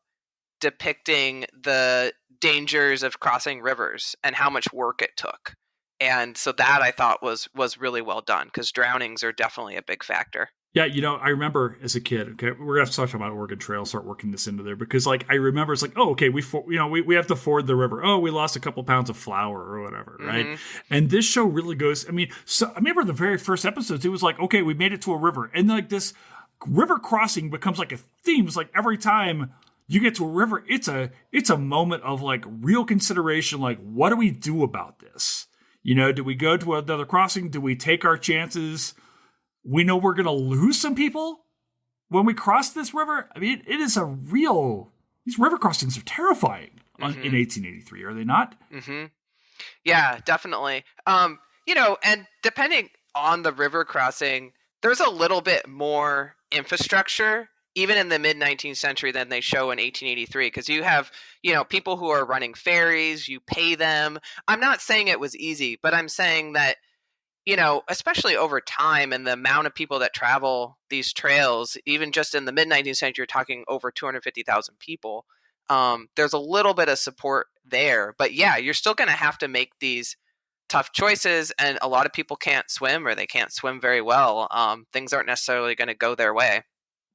Speaker 2: depicting the dangers of crossing rivers and how much work it took. And so that I thought was really well done, because drownings are definitely a big factor.
Speaker 1: Yeah, I remember as a kid, okay, we're going to have to talk about Oregon Trail, start working this into there, because I remember it's like, oh, okay, we have to ford the river. Oh, we lost a couple pounds of flour or whatever, right? And this show really goes, so I remember the very first episodes, it was like, okay, we made it to a river. And like this river crossing becomes like a theme. It's like every time you get to a river, it's a moment of like real consideration. Like, what do we do about this? Do we go to another crossing? Do we take our chances? We know we're going to lose some people when we cross this river. I mean, it is these river crossings are terrifying in 1883, are they not?
Speaker 2: Mm-hmm. Yeah, definitely. And depending on the river crossing, there's a little bit more infrastructure, even in the mid-19th century, than they show in 1883, because you have, people who are running ferries, you pay them. I'm not saying it was easy, but I'm saying that, especially over time and the amount of people that travel these trails, even just in the mid-19th century, you're talking over 250,000 people. There's a little bit of support there. But yeah, you're still going to have to make these tough choices. And a lot of people can't swim, or they can't swim very well. Things aren't necessarily going to go their way.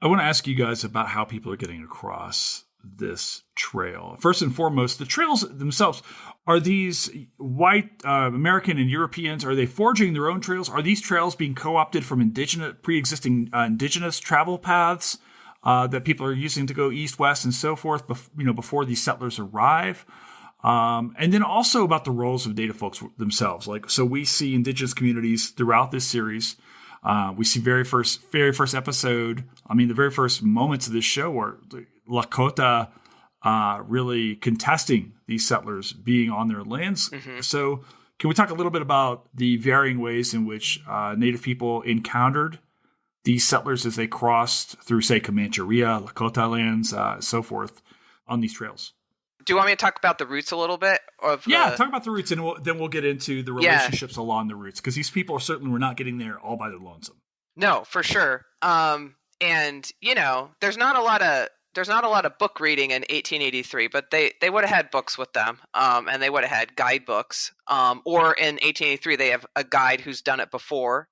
Speaker 1: I want to ask you guys about how people are getting across this trail. First and foremost, the trails themselves, are these white American and Europeans, are they forging their own trails? Are these trails being co-opted from pre-existing indigenous travel paths that people are using to go east, west, and so forth, before these settlers arrive? And then also about the roles of Native folks themselves. So we see indigenous communities throughout this series. We see very first episode. The very first moments of this show are Lakota really contesting these settlers being on their lands. Mm-hmm. So can we talk a little bit about the varying ways in which Native people encountered these settlers as they crossed through, say, Comancheria, Lakota lands, so forth, on these trails?
Speaker 2: Do you want me to talk about the roots a little bit?
Speaker 1: Talk about the roots, and then we'll get into the relationships along the roots, because these people certainly were not getting there all by their lonesome.
Speaker 2: No, for sure. And there's not a lot of book reading in 1883, but they would have had books with them, and they would have had guidebooks. Or in 1883, they have a guide who's done it before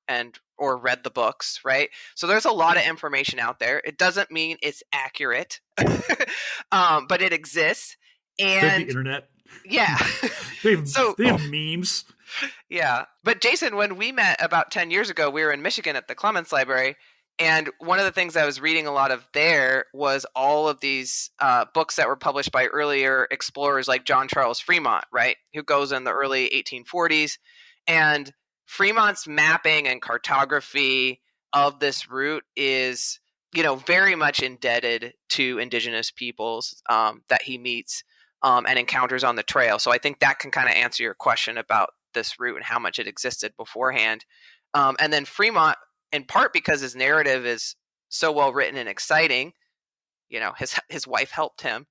Speaker 2: or read the books, right? So there's a lot of information out there. It doesn't mean it's accurate, but it exists. And
Speaker 1: the internet.
Speaker 2: Yeah.
Speaker 1: they have memes.
Speaker 2: Yeah. But Jason, when we met about 10 years ago, we were in Michigan at the Clements Library. And one of the things I was reading a lot of there was all of these books that were published by earlier explorers like John Charles Fremont, right? Who goes in the early 1840s. And Fremont's mapping and cartography of this route is, very much indebted to indigenous peoples that he meets and encounters on the trail. So I think that can kind of answer your question about this route and how much it existed beforehand. And then Fremont, in part because his narrative is so well written and exciting, his wife helped him.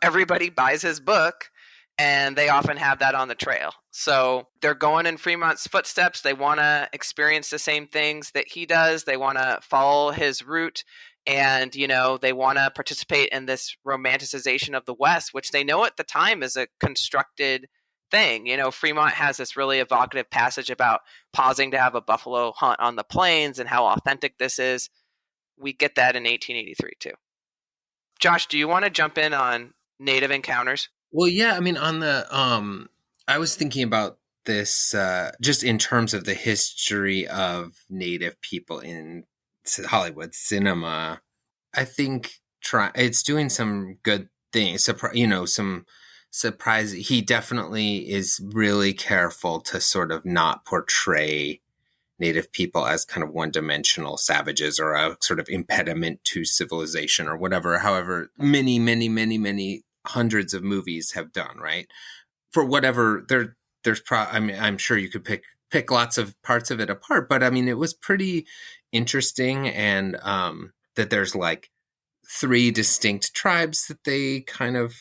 Speaker 2: Everybody buys his book, and they often have that on the trail. So they're going in Fremont's footsteps. They want to experience the same things that he does. They want to follow his route. And, they want to participate in this romanticization of the West, which they know at the time is a constructed thing. Fremont has this really evocative passage about pausing to have a buffalo hunt on the plains and how authentic this is. We get that in 1883 too. Josh, do you want to jump in on Native encounters?
Speaker 3: Well, yeah, I mean, on the I was thinking about this just in terms of the history of Native people in Hollywood cinema. I think it's doing some good things. Some surprise. He definitely is really careful to sort of not portray Native people as kind of one-dimensional savages or a sort of impediment to civilization or whatever. However, many, many, many, many hundreds of movies have done, right? For whatever I'm sure you could pick lots of parts of it apart, but I mean, it was pretty interesting, and that there's like 3 distinct tribes that they kind of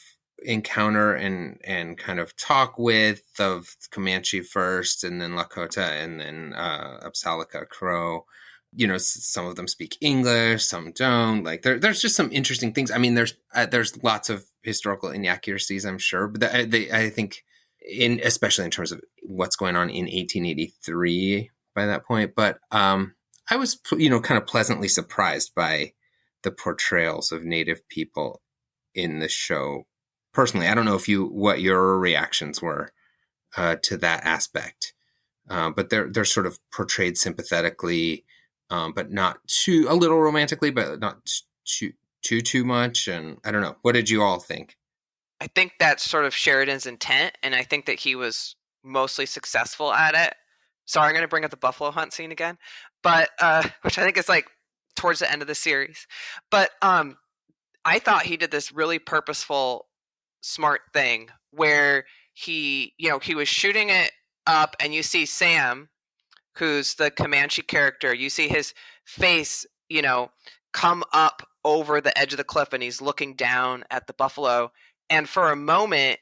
Speaker 3: encounter and kind of talk with, of Comanche first, and then Lakota, and then Apsalica Crow. Some of them speak English, some don't. Like there's just some interesting things. I mean, there's lots of historical inaccuracies, I'm sure, but I think especially in terms of what's going on in 1883 by that point. But I was kind of pleasantly surprised by the portrayals of Native people in the show. Personally, I don't know what your reactions were to that aspect, but they're sort of portrayed sympathetically, but not a little romantically, but not too much. And I don't know. What did you all think?
Speaker 2: I think that's sort of Sheridan's intent, and I think that he was mostly successful at it. Sorry, I'm going to bring up the buffalo hunt scene again, but which I think is like towards the end of the series. But I thought he did this really purposeful, smart thing where he was shooting it up, and you see Sam, who's the Comanche character, you see his face, come up over the edge of the cliff, and he's looking down at the buffalo. And for a moment,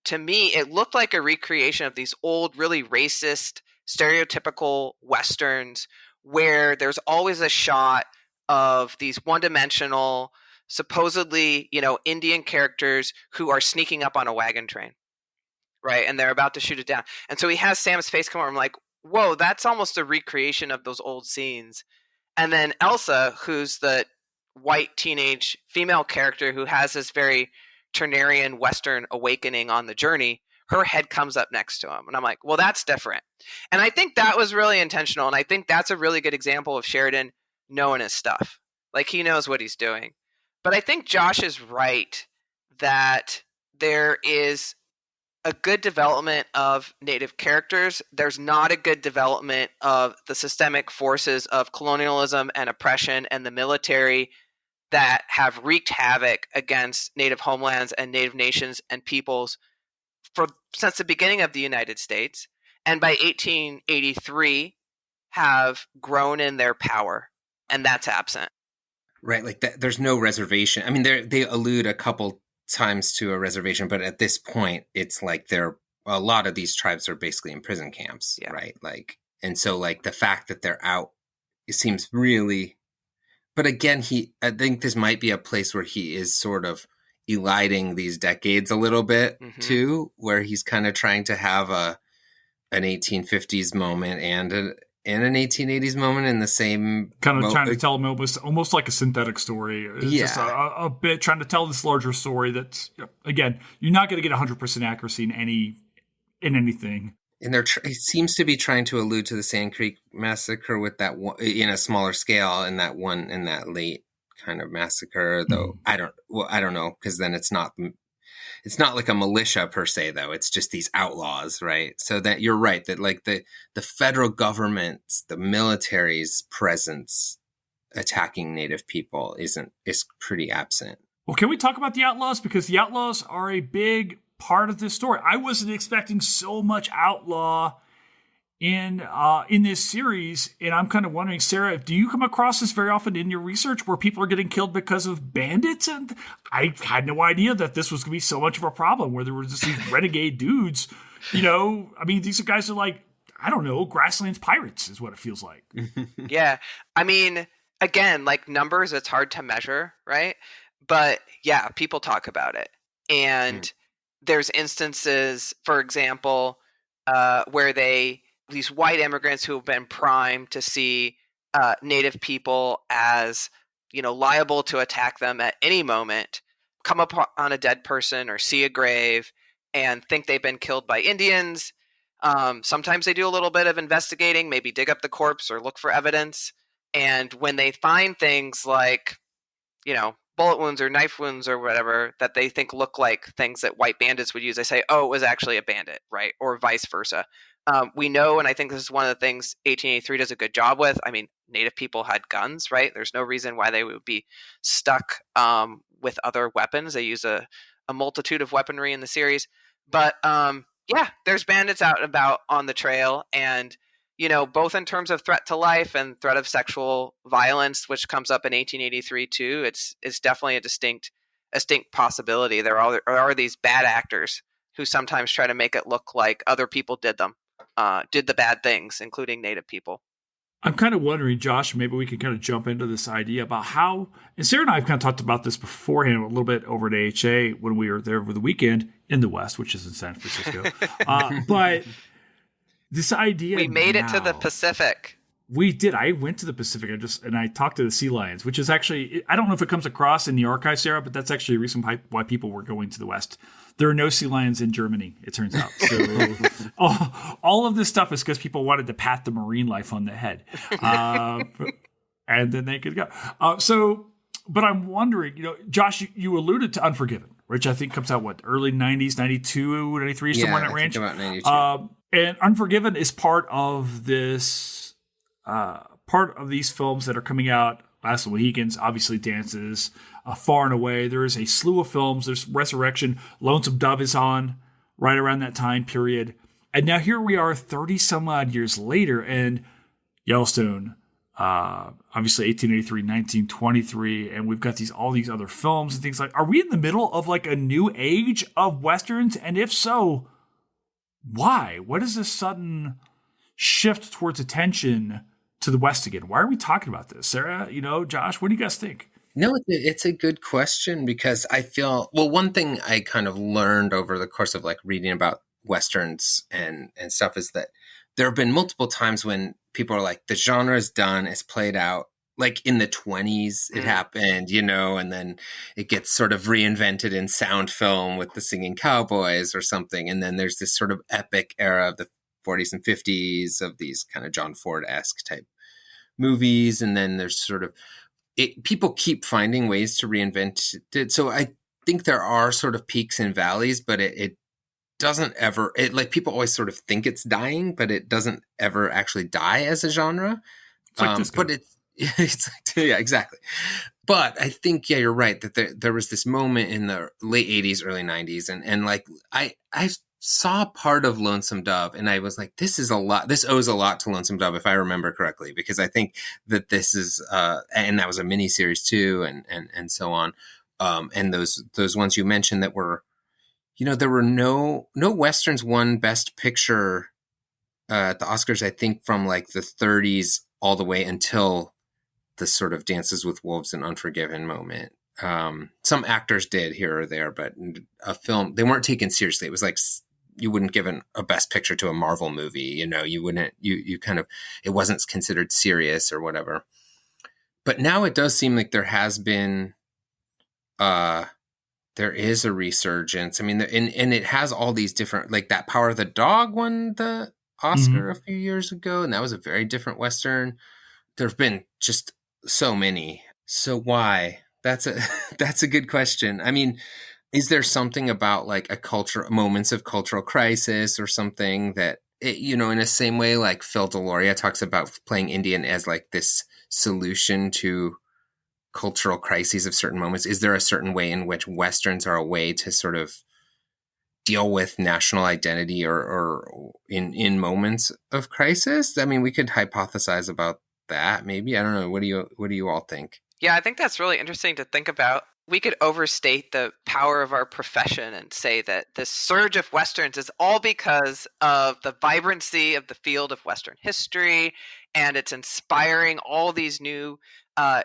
Speaker 2: to me, it looked like a recreation of these old, really racist, stereotypical Westerns where there's always a shot of these one-dimensional, supposedly, Indian characters who are sneaking up on a wagon train, right? And they're about to shoot it down. And so he has Sam's face come over. I'm like, whoa, that's almost a recreation of those old scenes. And then Elsa, who's the white teenage female character who has this very Turnerian Western awakening on the journey, her head comes up next to him. And I'm like, well, that's different. And I think that was really intentional. And I think that's a really good example of Sheridan knowing his stuff. Like, he knows what he's doing. But I think Josh is right that there is a good development of Native characters. There's not a good development of the systemic forces of colonialism and oppression and the military that have wreaked havoc against Native homelands and Native nations and peoples since the beginning of the United States, and by 1883 have grown in their power, and that's absent.
Speaker 3: Right, like that, there's no reservation. I mean, they allude a couple times to a reservation, but at this point, it's like a lot of these tribes are basically in prison camps, right? Like, and so like the fact that they're out, it seems really. But again, I think this might be a place where he is sort of eliding these decades a little bit too, where he's kind of trying to have an 1850s moment and an 1880s moment in the same
Speaker 1: kind of trying to tell him almost like a synthetic story. It's just a bit trying to tell this larger story that, again, you're not going to get 100% accuracy in anything.
Speaker 3: And he seems to be trying to allude to the Sand Creek Massacre with that one, in a smaller scale, in that late kind of massacre. Though I don't know, because then it's not like a militia per se, though. It's just these outlaws, right? So that you're right that like the federal government's, the military's presence attacking Native people is pretty absent.
Speaker 1: Well, can we talk about the outlaws, because the outlaws are a big part of this story. I wasn't expecting so much outlaw in this series, and I'm kind of wondering, Sarah, do you come across this very often in your research where people are getting killed because of bandits? And I had no idea that this was going to be so much of a problem, where there were just these renegade dudes. I mean, these guys are like, I don't know, grasslands pirates is what it feels like.
Speaker 2: Yeah, I mean, again, like numbers, it's hard to measure, right? But yeah, people talk about it. And there's instances, for example, where these white immigrants who have been primed to see Native people as, liable to attack them at any moment, come upon a dead person or see a grave and think they've been killed by Indians. Sometimes they do a little bit of investigating, maybe dig up the corpse or look for evidence. And when they find things like, bullet wounds or knife wounds or whatever that they think look like things that white bandits would use, they say, oh, it was actually a bandit, right? Or vice versa. We know, and I think this is one of the things 1883 does a good job with. I mean, Native people had guns, right? There's no reason why they would be stuck with other weapons. They use a multitude of weaponry in the series. But yeah, there's bandits out and about on the trail. And both in terms of threat to life and threat of sexual violence, which comes up in 1883 too, it's definitely a distinct possibility. There are these bad actors who sometimes try to make it look like other people did the bad things, including Native people.
Speaker 1: I'm kind of wondering, Josh, maybe we can kind of jump into this idea about how, and Sarah and I have kind of talked about this beforehand a little bit over at AHA when we were there over the weekend in the West, which is in San Francisco. But this idea,
Speaker 2: we made it to the Pacific.
Speaker 1: We did. I went to the Pacific and I talked to the sea lions, which is actually, I don't know if it comes across in the archive, Sarah, but that's actually a reason why people were going to the West. There are no sea lions in Germany, it turns out. So all of this stuff is because people wanted to pat the marine life on the head. And then they could go. But I'm wondering, Josh, you alluded to Unforgiven, which I think comes out, early 90s, 92, 93, somewhere in that range.
Speaker 3: About 92.
Speaker 1: And Unforgiven is part of this, part of these films that are coming out. Last of the Mohicans, obviously Dances, Far and Away. There is a slew of films. There's Resurrection. Lonesome Dove is on right around that time period. And now here we are 30 some odd years later, and Yellowstone, obviously 1883, 1923, and we've got all these other films and things like. Are we in the middle of like a new age of Westerns? And if so, why? What is this sudden shift towards attention to the West again? Why are we talking about this? Sarah, Josh, what do you guys think?
Speaker 3: No, it's a good question because I feel, one thing I kind of learned over the course of like reading about Westerns and stuff is that there have been multiple times when people are like, the genre is done, it's played out. Like in the 20s, it happened, and then it gets sort of reinvented in sound film with the Singing Cowboys or something. And then there's this sort of epic era of the 40s and 50s of these kind of John Ford-esque type movies. And then there's sort of, people keep finding ways to reinvent it. So I think there are sort of peaks and valleys, but it doesn't ever, like people always sort of think it's dying, but it doesn't ever actually die as a genre.
Speaker 1: It's like disco.
Speaker 3: But it's like, yeah, exactly. But I think, yeah, you're right that there was this moment in the late 80s, early 90s. And like, I saw part of Lonesome Dove and I was like, this owes a lot to Lonesome Dove, if I remember correctly, because I think that this is, and that was a mini series too, and so on. And those ones you mentioned that were, there were no Westerns won Best Picture at the Oscars, I think from like the 30s all the way until the sort of Dances with Wolves and Unforgiven moment. Some actors did here or there, but a film, they weren't taken seriously. It was like, you wouldn't give a best picture to a Marvel movie, you wouldn't, you kind of, it wasn't considered serious or whatever. But now it does seem like there has been, there is a resurgence. I mean, and it has all these different, like that Power of the Dog won the Oscar a few years ago. And that was a very different Western. There've been just so many. So why? That's a good question. I mean, is there something about like moments of cultural crisis or something that, in the same way, like Phil Deloria talks about playing Indian as like this solution to cultural crises of certain moments. Is there a certain way in which Westerns are a way to sort of deal with national identity or in moments of crisis? I mean, we could hypothesize about that maybe. I don't know. What do you all think?
Speaker 2: Yeah, I think that's really interesting to think about. We could overstate the power of our profession and say that this surge of Westerns is all because of the vibrancy of the field of Western history, and it's inspiring all these new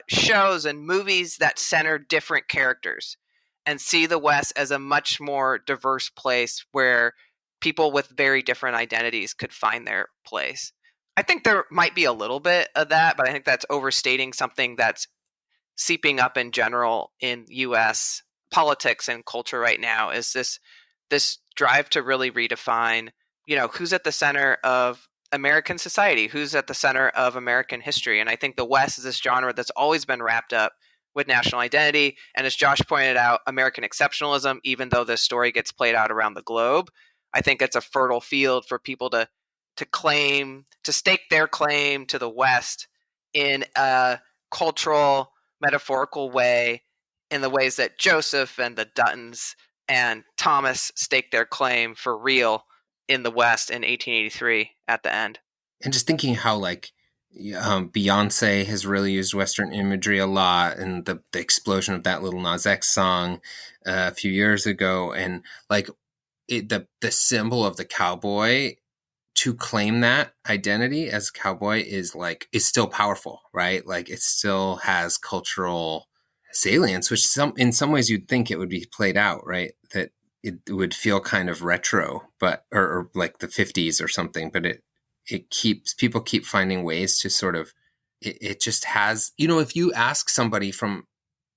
Speaker 2: shows and movies that center different characters and see the West as a much more diverse place where people with very different identities could find their place. I think there might be a little bit of that, but I think that's overstating something that's seeping up in general in U.S. politics and culture right now, is this drive to really redefine, who's at the center of American society, who's at the center of American history. And I think the West is this genre that's always been wrapped up with national identity. And as Josh pointed out, American exceptionalism, even though this story gets played out around the globe, I think it's a fertile field for people to stake their claim to the West in a cultural, metaphorical way, in the ways that Joseph and the Duttons and Thomas staked their claim for real in the West in 1883 at the end.
Speaker 3: And just thinking how Beyonce has really used Western imagery a lot, and the explosion of that Lil Nas X song a few years ago, and the symbol of the cowboy, to claim that identity as a cowboy is still powerful, right? It still has cultural salience, which in some ways you'd think it would be played out, right? That it would feel kind of retro, but or like the 50s or something, but people keep finding ways to sort of, it just has, if you ask somebody from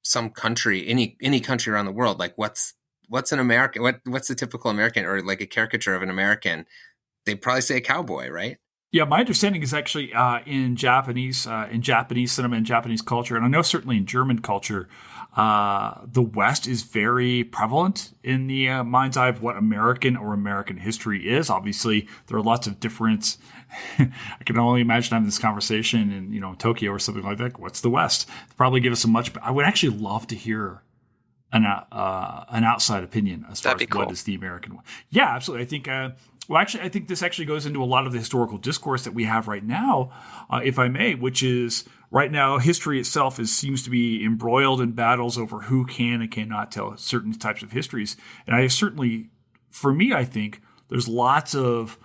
Speaker 3: some country, any country around the world, what's an American, what's the typical American, or a caricature of an American, they'd probably say a cowboy, right?
Speaker 1: Yeah, my understanding is actually in Japanese cinema and Japanese culture, and I know certainly in German culture, the West is very prevalent in the mind's eye of what American or American history is. Obviously, there are lots of different. I can only imagine having this conversation in Tokyo or something like that. What's the West? They'd probably give us a much. I would actually love to hear an outside opinion as far as
Speaker 2: cool.
Speaker 1: What is the American one. Yeah, absolutely. I think. I think this actually goes into a lot of the historical discourse that we have right now, if I may, which is right now history itself seems to be embroiled in battles over who can and cannot tell certain types of histories. And I certainly, for me, I think there's lots of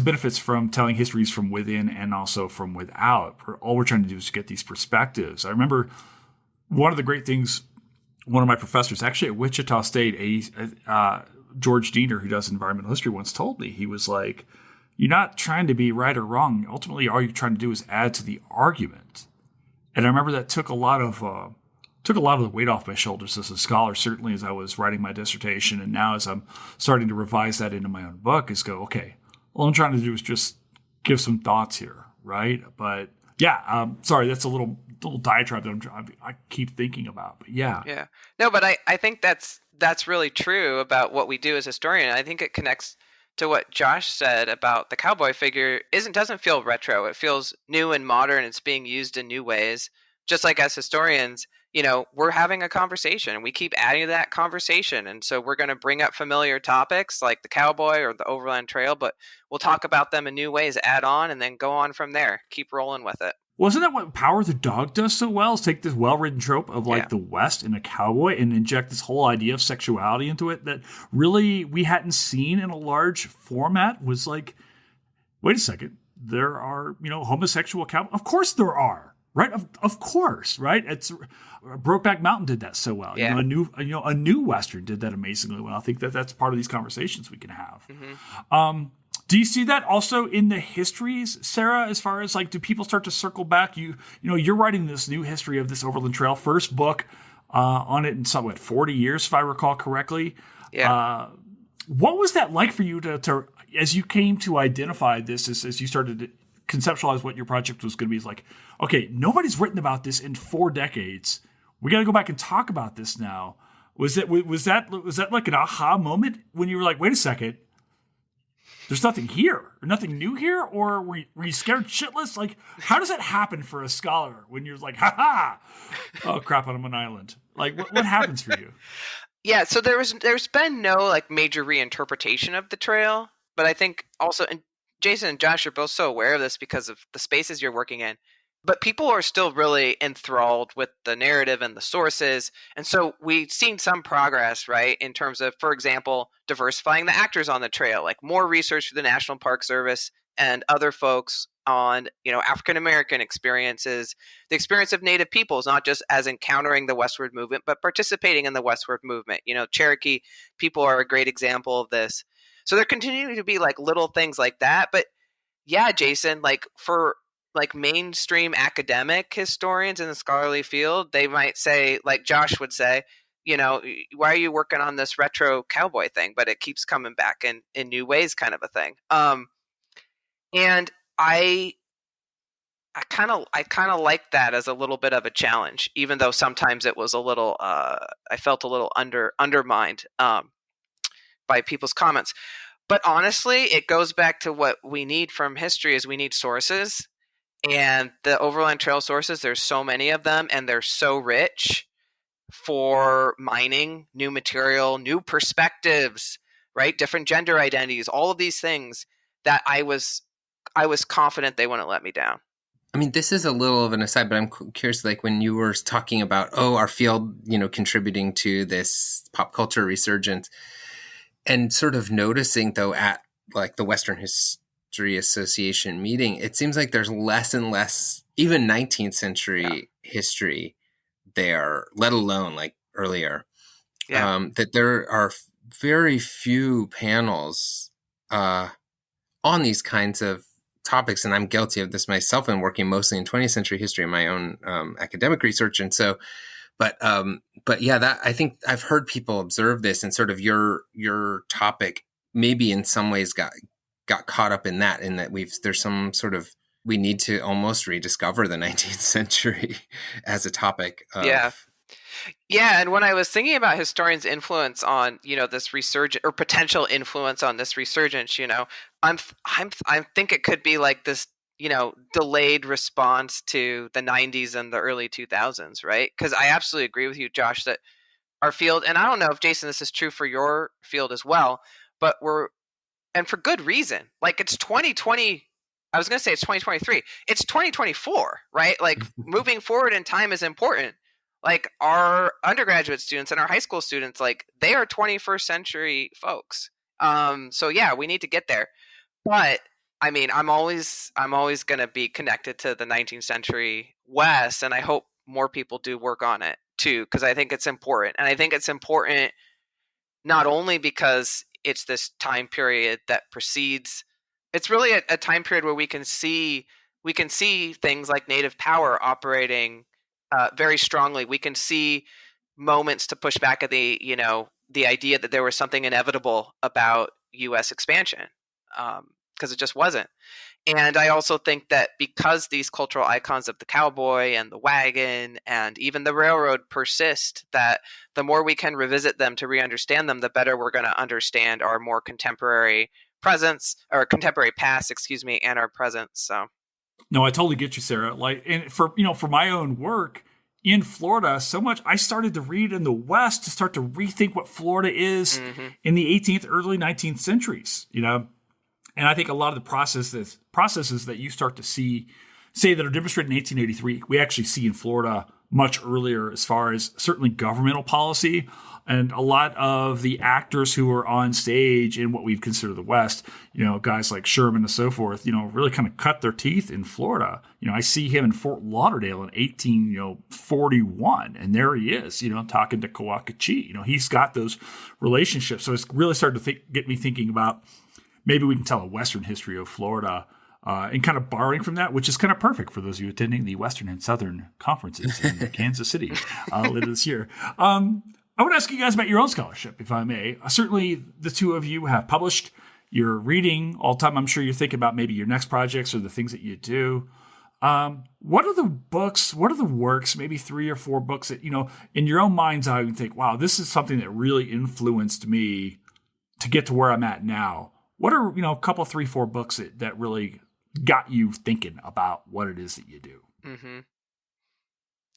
Speaker 1: benefits from telling histories from within and also from without. All we're trying to do is get these perspectives. I remember one of the great things, one of my professors, actually at Wichita State, George Diener, who does environmental history, once told me, he was like, you're not trying to be right or wrong. Ultimately, all you're trying to do is add to the argument. And I remember that took a lot of the weight off my shoulders as a scholar, certainly as I was writing my dissertation. And now as I'm starting to revise that into my own book, is go, okay, all I'm trying to do is just give some thoughts here, right? But yeah, sorry, that's a little diatribe that I keep thinking about. But yeah.
Speaker 2: Yeah. No, but I think that's really true about what we do as historians. I think it connects to what Josh said about the cowboy figure. Doesn't feel retro. It feels new and modern. It's being used in new ways. Just like as historians, we're having a conversation and we keep adding to that conversation. And so we're going to bring up familiar topics like the cowboy or the Overland Trail, but we'll talk about them in new ways, add on, and then go on from there. Keep rolling with it.
Speaker 1: Well, isn't that what Power of the Dog does so well? Is take this well-written trope of the West and a cowboy and inject this whole idea of sexuality into it that really we hadn't seen in a large format. Was like, wait a second, there are homosexual cowboys. Of course there are, right? Of course, right? It's Brokeback Mountain did that so well.
Speaker 2: Yeah.
Speaker 1: A new Western did that amazingly well. I think that's part of these conversations we can have.
Speaker 2: Mm-hmm.
Speaker 1: Do you see that also in the histories, Sarah, as far as do people start to circle back? You're writing this new history of this Overland Trail, first book on it in 40 years, if I recall correctly.
Speaker 2: Yeah.
Speaker 1: What was that like for you to as you came to identify this, as you started to conceptualize what your project was going to be? It's like, okay, nobody's written about this in 4 decades. We got to go back and talk about this now. Was that like an aha moment when you were like, wait a second, there's nothing here, or nothing new here, or were you scared shitless? Like, how does that happen for a scholar when you're like, ha, oh crap, I'm on an island? Like, what happens for you?
Speaker 2: Yeah, so there's been no major reinterpretation of the trail, but I think also, and Jason and Josh are both so aware of this because of the spaces you're working in, but people are still really enthralled with the narrative and the sources. And so we've seen some progress, right, in terms of, for example, diversifying the actors on the trail, more research for the National Park Service and other folks on, African American experiences, the experience of Native peoples, not just as encountering the westward movement, but participating in the westward movement. Cherokee people are a great example of this. So there continue to be like little things like that. But yeah, Jason, like for like mainstream academic historians in the scholarly field, they might say, like Josh would say, why are you working on this retro cowboy thing? But it keeps coming back in new ways, kind of a thing. And I kind of like that as a little bit of a challenge, even though sometimes it was a little, I felt a little undermined by people's comments. But honestly, it goes back to what we need from history is we need sources. And the Overland Trail sources, there's so many of them, and they're so rich for mining new material, new perspectives, right? Different gender identities, all of these things that I was confident they wouldn't let me down.
Speaker 3: I mean, this is a little of an aside, but I'm curious, like when you were talking about, our field, contributing to this pop culture resurgence, and sort of noticing though at like the Western History Association meeting, it seems like there's less and less, even 19th century history there, let alone like earlier, that there are very few panels on these kinds of topics. And I'm guilty of this myself and working mostly in 20th century history in my own academic research. And so, but yeah, that I think I've heard people observe this, and sort of your topic maybe in some ways got caught up in that there's some sort of, we need to almost rediscover the 19th century as a topic.
Speaker 2: Yeah. And when I was thinking about historians' influence on, this resurgence or potential influence on this resurgence, I think it could be like this, delayed response to the 90s and the early 2000s, right? Because I absolutely agree with you, Josh, that our field, and I don't know if, Jason, this is true for your field as well, but and for good reason. Like it's 2020. I was going to say it's 2023. It's 2024, right? Like moving forward in time is important. Like our undergraduate students and our high school students, like they are 21st century folks. So yeah, we need to get there. But I mean, I'm always going to be connected to the 19th century West, and I hope more people do work on it too, because I think it's important. And I think it's important not only because it's this time period that precedes, it's really a time period where we can see things like Native power operating very strongly. We can see moments to push back at the idea that there was something inevitable about U.S. expansion, because it just wasn't. And I also think that because these cultural icons of the cowboy and the wagon and even the railroad persist, that the more we can revisit them to re-understand them, the better we're going to understand our more contemporary presence, or contemporary past, and our present. So.
Speaker 1: No, I totally get you, Sarah. Like, and for my own work in Florida, so much I started to read in the West to start to rethink what Florida is in the 18th, early 19th centuries. And I think a lot of the processes that you start to say that are demonstrated in 1883, we actually see in Florida much earlier, as far as certainly governmental policy. And a lot of the actors who are on stage in what we'd consider the West, guys like Sherman and so forth, really kind of cut their teeth in Florida. I see him in Fort Lauderdale in 1841, and there he is, talking to Coacachee. He's got those relationships. So it's really started to get me thinking about maybe we can tell a Western history of Florida, and kind of borrowing from that, which is kind of perfect for those of you attending the Western and Southern conferences in Kansas City later this year. I want to ask you guys about your own scholarship, if I may. Certainly, the two of you have published. You're reading all the time. I'm sure you're thinking about maybe your next projects or the things that you do. What are the books? What are the works? Maybe 3 or 4 books that, in your own mind's eye, you think, wow, this is something that really influenced me to get to where I'm at now. What are, a couple, 3, 4 books that really got you thinking about what it is that you do?
Speaker 2: Mm-hmm.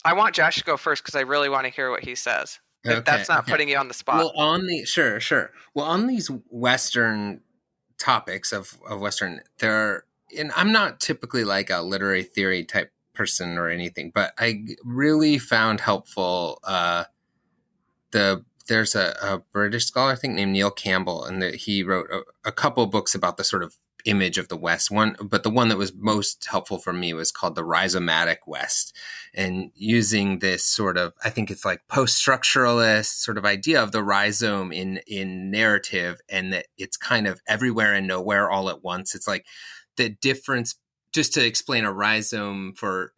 Speaker 2: I want Josh to go first because I really want to hear what he says. If that's not putting you on the spot.
Speaker 3: Well, sure. Well, on these Western topics of Western, and I'm not typically like a literary theory type person or anything, but I really found helpful there's a British scholar, I think, named Neil Campbell, and he wrote a couple books about the sort of image of the West. But the one that was most helpful for me was called the rhizomatic West, and using this sort of, I think it's like post-structuralist sort of idea of the rhizome in narrative, and that it's kind of everywhere and nowhere all at once. It's like the difference, just to explain a rhizome for,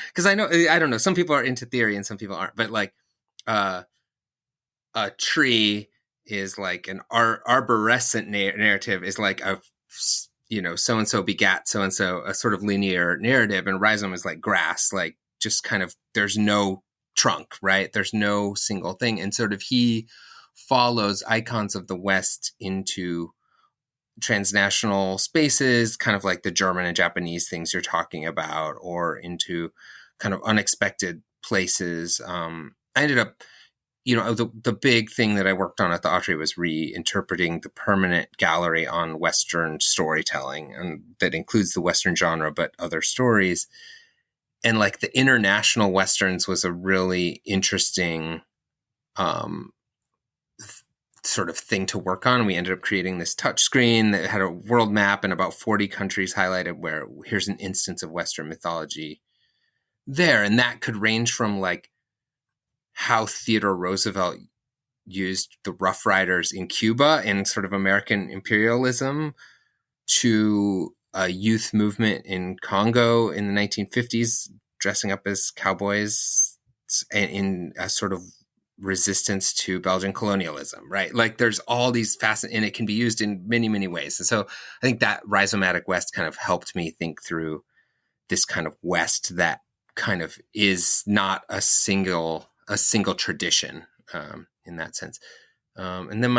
Speaker 3: because I don't know, some people are into theory and some people aren't, but like a tree is like an arborescent narrative is like a, so-and-so begat so-and-so, a sort of linear narrative. And rhizome is like grass, like just kind of, there's no trunk, right? There's no single thing. And sort of he follows icons of the West into transnational spaces, kind of like the German and Japanese things you're talking about, or into kind of unexpected places. I ended up, the big thing that I worked on at the Autry was reinterpreting the permanent gallery on Western storytelling, and that includes the Western genre, but other stories. And like the international Westerns was a really interesting sort of thing to work on. We ended up creating this touch screen that had a world map and about 40 countries highlighted where here's an instance of Western mythology there. And that could range from like how Theodore Roosevelt used the Rough Riders in Cuba and sort of American imperialism, to a youth movement in Congo in the 1950s, dressing up as cowboys in a sort of resistance to Belgian colonialism, right? Like there's all these facets, and it can be used in many, many ways. And so I think that rhizomatic West kind of helped me think through this kind of West that kind of is not a single tradition in that sense. And then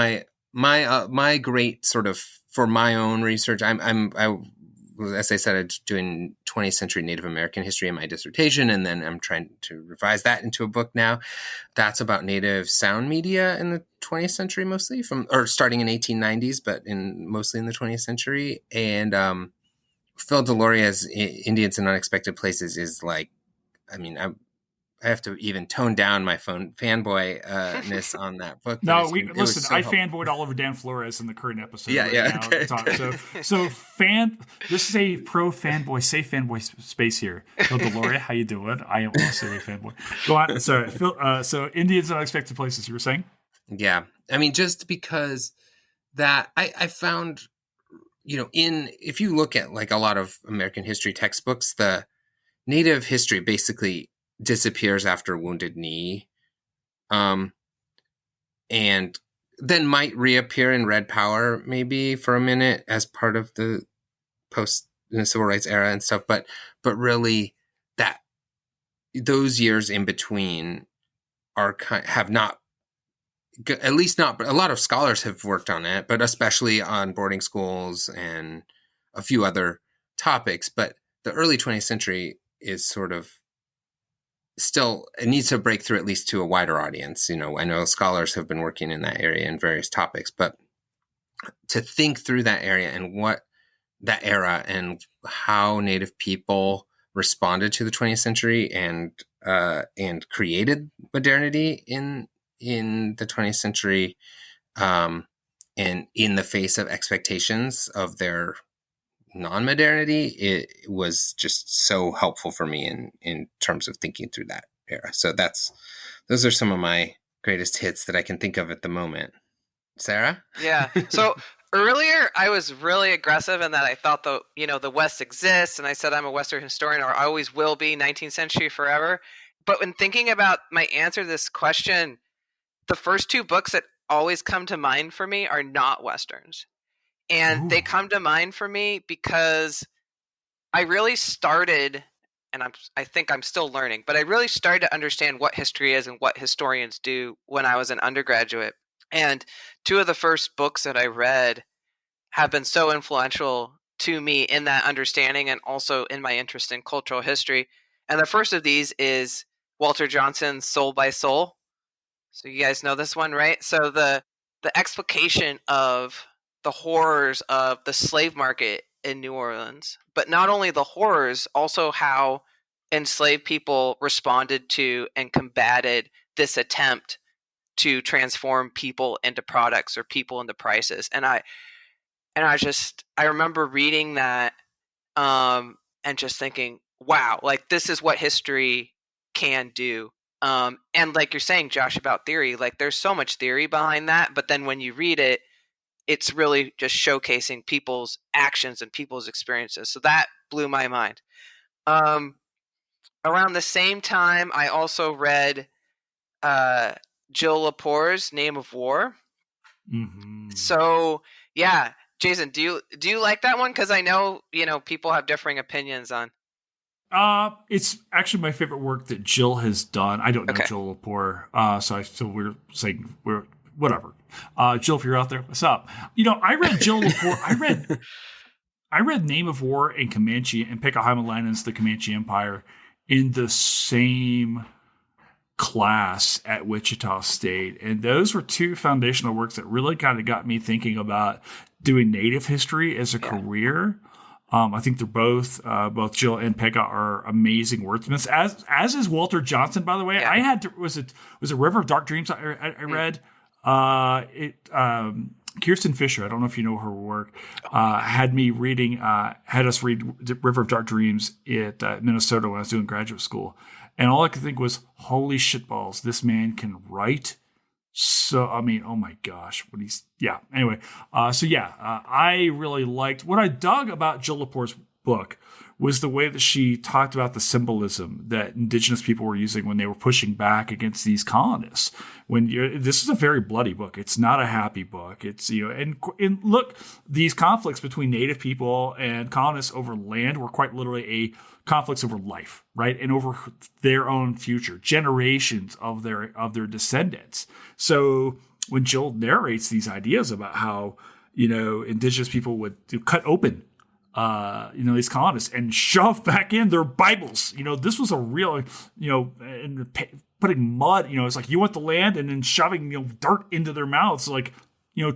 Speaker 3: my great sort of, for my own research, as I said, I'm doing 20th century Native American history in my dissertation, and then I'm trying to revise that into a book now. That's about Native sound media in the 20th century, mostly starting in 1890s, but mostly in the 20th century. And Phil Deloria's Indians in Unexpected Places is like, I have to even tone down my fanboy-ness on that book.
Speaker 1: No, I fanboyed all over Dan Flores in the current episode. Now.
Speaker 3: Okay.
Speaker 1: This is a pro fanboy, safe fanboy space here. Phil Deloria, how you doing? I am also a fanboy. Go on. Sorry, Phil. So Indians in Unexpected Places, you were saying?
Speaker 3: Yeah, just because that I found, if you look at like a lot of American history textbooks, the Native history basically disappears after Wounded Knee, and then might reappear in Red Power maybe for a minute as part of the civil rights era and stuff, but really that those years in between have not, at least not, but a lot of scholars have worked on it, but especially on boarding schools and a few other topics. But the early 20th century is sort of still, it needs to break through at least to a wider audience. I know scholars have been working in that area in various topics, but to think through that area and what that era and how Native people responded to the 20th century and created modernity in the 20th century, and in the face of expectations of their non-modernity, it was just so helpful for me in terms of thinking through that era. So those are some of my greatest hits that I can think of at the moment. Sarah?
Speaker 2: Yeah. So earlier I was really aggressive in that I thought the West exists, and I said I'm a Western historian, or I always will be, 19th century forever. But when thinking about my answer to this question, the first two books that always come to mind for me are not Westerns. And
Speaker 1: Ooh.
Speaker 2: they come to mind for me because I really started, and I think I'm still learning, but I really started to understand what history is and what historians do when I was an undergraduate. And two of the first books that I read have been so influential to me in that understanding and also in my interest in cultural history. And the first of these is Walter Johnson's Soul by Soul. So you guys know this one, right? So the explication of the horrors of the slave market in New Orleans, but not only the horrors, also how enslaved people responded to and combated this attempt to transform people into products or people into prices. And And I remember reading that and just thinking, wow, like this is what history can do. And like you're saying, Josh, about theory, like there's so much theory behind that, but then when you read it, it's really just showcasing people's actions and people's experiences. So that blew my mind. Around the same time, I also read Jill Lepore's Name of War.
Speaker 1: Mm-hmm.
Speaker 2: So yeah, Jason, do you like that one? Because I know people have differing opinions on.
Speaker 1: It's actually my favorite work that Jill has done. I don't know
Speaker 2: Okay.
Speaker 1: Jill Lepore, so we're saying we're whatever. Jill, if you're out there, what's up? I read Jill Lepore. I read Name of War and Comanche and Pekka Haimalanen's The Comanche Empire in the same class at Wichita State. And those were two foundational works that really kind of got me thinking about doing Native history as a career. I think they're both Jill and Pekka are amazing wordsmiths, as is Walter Johnson, by the way.
Speaker 2: Yeah.
Speaker 1: I had to, was it River of Dark Dreams I read. Kirsten Fisher, I don't know if you know her work, had us read River of Dark Dreams at Minnesota when I was doing graduate school. And all I could think was, holy shitballs, this man can write. So, I mean, oh my gosh, anyway. I really liked, what I dug about Jill Lepore's book was the way that she talked about the symbolism that Indigenous people were using when they were pushing back against these colonists. This is a very bloody book. It's not a happy book. It's, and look, these conflicts between Native people and colonists over land were quite literally conflicts over life, right? And over their own future, generations of their descendants. So when Jill narrates these ideas about how, Indigenous people would cut open these colonists and shove back in their Bibles. This was a real, putting mud, it's like you want the land and then shoving, dirt into their mouths, like,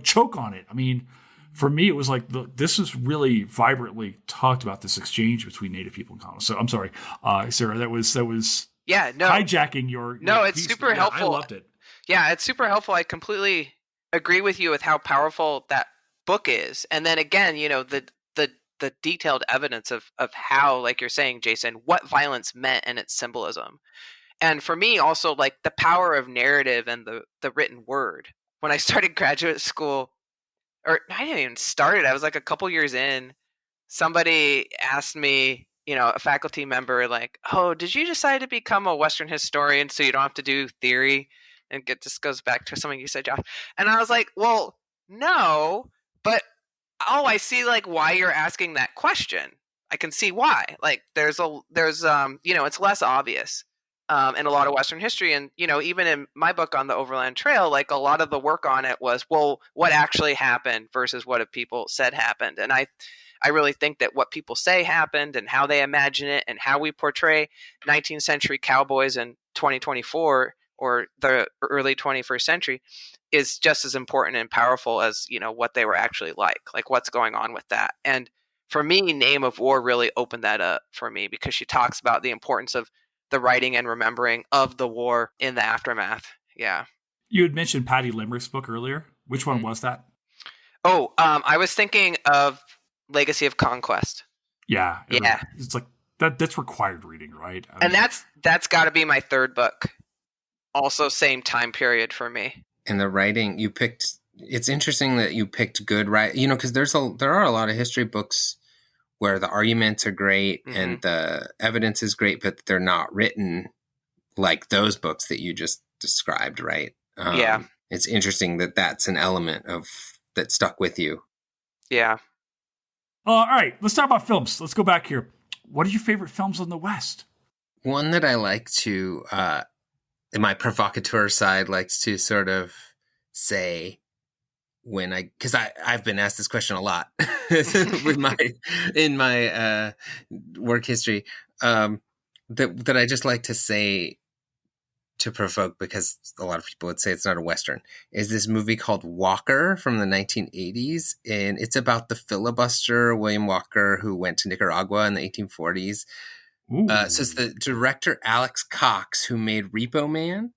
Speaker 1: choke on it. I mean, for me, it was like this is really vibrantly talked about, this exchange between Native people and colonists. So I'm sorry, Sarah, that was hijacking your
Speaker 2: it's
Speaker 1: piece.
Speaker 2: super helpful.
Speaker 1: I loved it.
Speaker 2: Yeah, it's super helpful. I completely agree with you with how powerful that book is. And then again, the detailed evidence of how, like you're saying, Jason, what violence meant and its symbolism. And for me also, like the power of narrative and the written word. When I started graduate school, or I didn't even start it, I was like a couple years in, somebody asked me, a faculty member, like, oh, did you decide to become a Western historian so you don't have to do theory? And this goes back to something you said, Josh. And I was like, well, no, but I see like why you're asking that question. I can see why. Like there's it's less obvious in a lot of Western history. And, even in my book on the Overland Trail, like a lot of the work on it was, well, what actually happened versus what have people said happened. And I really think that what people say happened and how they imagine it and how we portray 19th century cowboys in 2024 or the early 21st century is just as important and powerful as, what they were actually like what's going on with that. And for me, Name of War really opened that up for me because she talks about the importance of the writing and remembering of the war in the aftermath. Yeah.
Speaker 1: You had mentioned Patty Limerick's book earlier. Which one was that?
Speaker 2: Oh, I was thinking of Legacy of Conquest.
Speaker 1: Yeah.
Speaker 2: Yeah.
Speaker 1: It's like that's required reading, right?
Speaker 2: And that's got to be my third book. Also same time period for me.
Speaker 3: And the writing you picked, it's interesting that you picked good because there are a lot of history books where the arguments are great and the evidence is great, but they're not written like those books that you just described, right?
Speaker 2: Yeah.
Speaker 3: It's interesting that that's an element that stuck with you. Yeah.
Speaker 1: All right, let's talk about films. Let's go back here. What are your favorite films on the West?
Speaker 3: One that I like to, my provocateur side likes to sort of say because I've been asked this question a lot in my work history, that I just like to say to provoke, because a lot of people would say it's not a Western, is this movie called Walker from the 1980s. And it's about the filibuster William Walker, who went to Nicaragua in the 1840s. So it's the director Alex Cox who made Repo Man.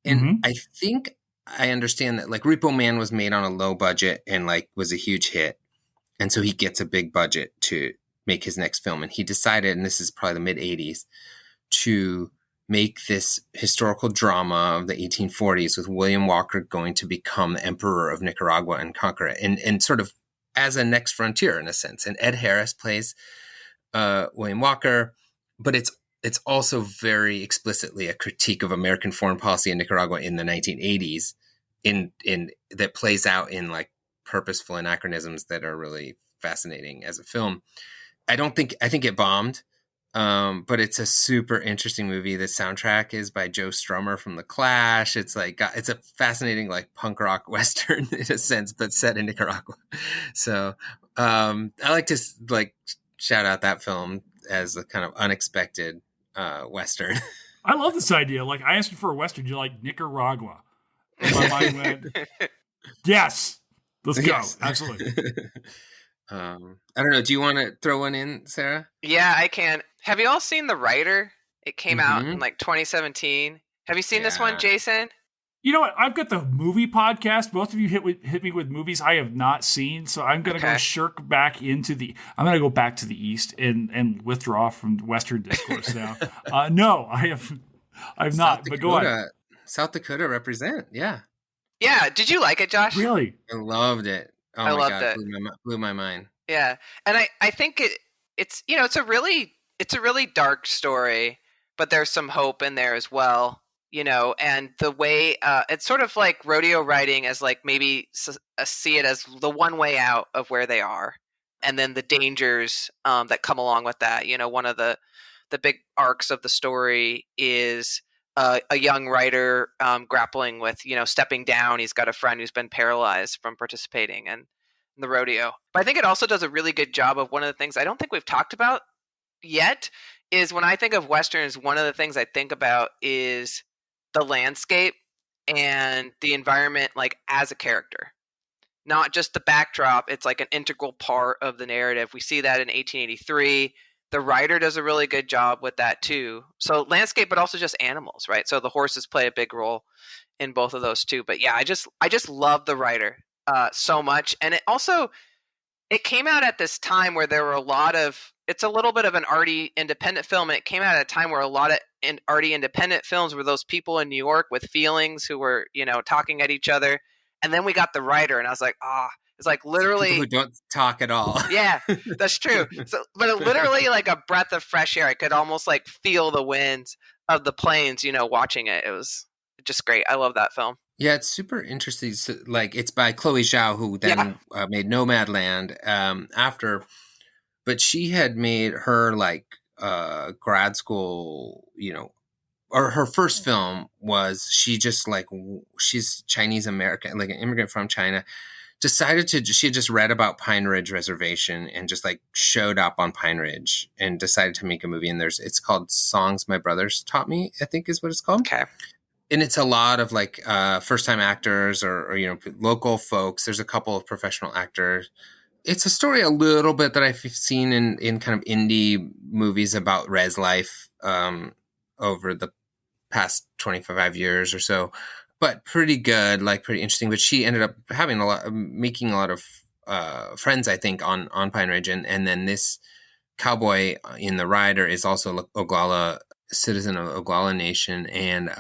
Speaker 3: And I think I understand that like Repo Man was made on a low budget and like was a huge hit. And so he gets a big budget to make his next film. And he decided, and this is probably the mid-'80s, to make this historical drama of the 1840s with William Walker going to become the emperor of Nicaragua and conquer it. And sort of as a next frontier, in a sense. And Ed Harris plays William Walker, but it's also very explicitly a critique of American foreign policy in Nicaragua in the 1980s, in that plays out in like purposeful anachronisms that are really fascinating as a film. I think it bombed, but it's a super interesting movie. The soundtrack is by Joe Strummer from The Clash. It's like it's a fascinating like punk rock western in a sense, but set in Nicaragua. So I like to like shout out that film as a kind of unexpected western.
Speaker 1: I love this idea. Like, I asked you for a western, you're like Nicaragua. And my mind went, yes, let's go.
Speaker 3: Yes.
Speaker 1: Absolutely.
Speaker 3: I don't know. Do you want to throw one in, Sarah?
Speaker 2: Yeah, I can. Have you all seen The Writer? It came out in like 2017. Have you seen this one, Jason?
Speaker 1: You know what? I've got the movie podcast. Most of you hit me with movies I have not seen, so I'm going to go shirk back into I'm going to go back to the East and withdraw from Western discourse now. No, I've not. But go on.
Speaker 3: South Dakota represent. Yeah.
Speaker 2: Yeah. Did you like it, Josh?
Speaker 1: Really?
Speaker 3: I loved it. Oh
Speaker 2: I
Speaker 3: my
Speaker 2: loved
Speaker 3: God,
Speaker 2: it.
Speaker 3: Blew my mind.
Speaker 2: Yeah, and I think it's it's a really dark story, but there's some hope in there as well. And the way it's sort of like rodeo riding, as like maybe see it as the one way out of where they are, and then the dangers that come along with that. One of the big arcs of the story is a young writer grappling with stepping down. He's got a friend who's been paralyzed from participating in the rodeo. But I think it also does a really good job of one of the things I don't think we've talked about yet is when I think of Westerns, one of the things I think about is the landscape and the environment, like as a character, not just the backdrop. It's like an integral part of the narrative. We see that in 1883. The writer does a really good job with that too. So landscape, but also just animals, right? So the horses play a big role in both of those too. But yeah, I just love the writer so much. And it came out at this time where there were it's a little bit of an arty independent film. And it came out at a time where a lot of arty independent films were those people in New York with feelings who were, talking at each other. And then we got the writer and I was like, it's like literally
Speaker 3: people who don't talk at all.
Speaker 2: Yeah, that's true. So, but it literally like a breath of fresh air. I could almost like feel the winds of the planes, watching it. It was just great. I love that film.
Speaker 3: Yeah, it's super interesting. So, like, it's by Chloe Zhao, who then made Nomadland after, but she had made her like grad school, or her first film was she's Chinese American, like an immigrant from China. She had just read about Pine Ridge Reservation and just like showed up on Pine Ridge and decided to make a movie. And it's called Songs My Brothers Taught Me, I think is what it's called.
Speaker 2: Okay.
Speaker 3: And it's a lot of like first-time actors or local folks. There's a couple of professional actors. It's a story a little bit that I've seen in kind of indie movies about res life over the past 25 years or so. But pretty good, like pretty interesting. But she ended up making a lot of friends, I think, on Pine Ridge. And then this cowboy in The Rider is also Oglala, citizen of Oglala Nation. And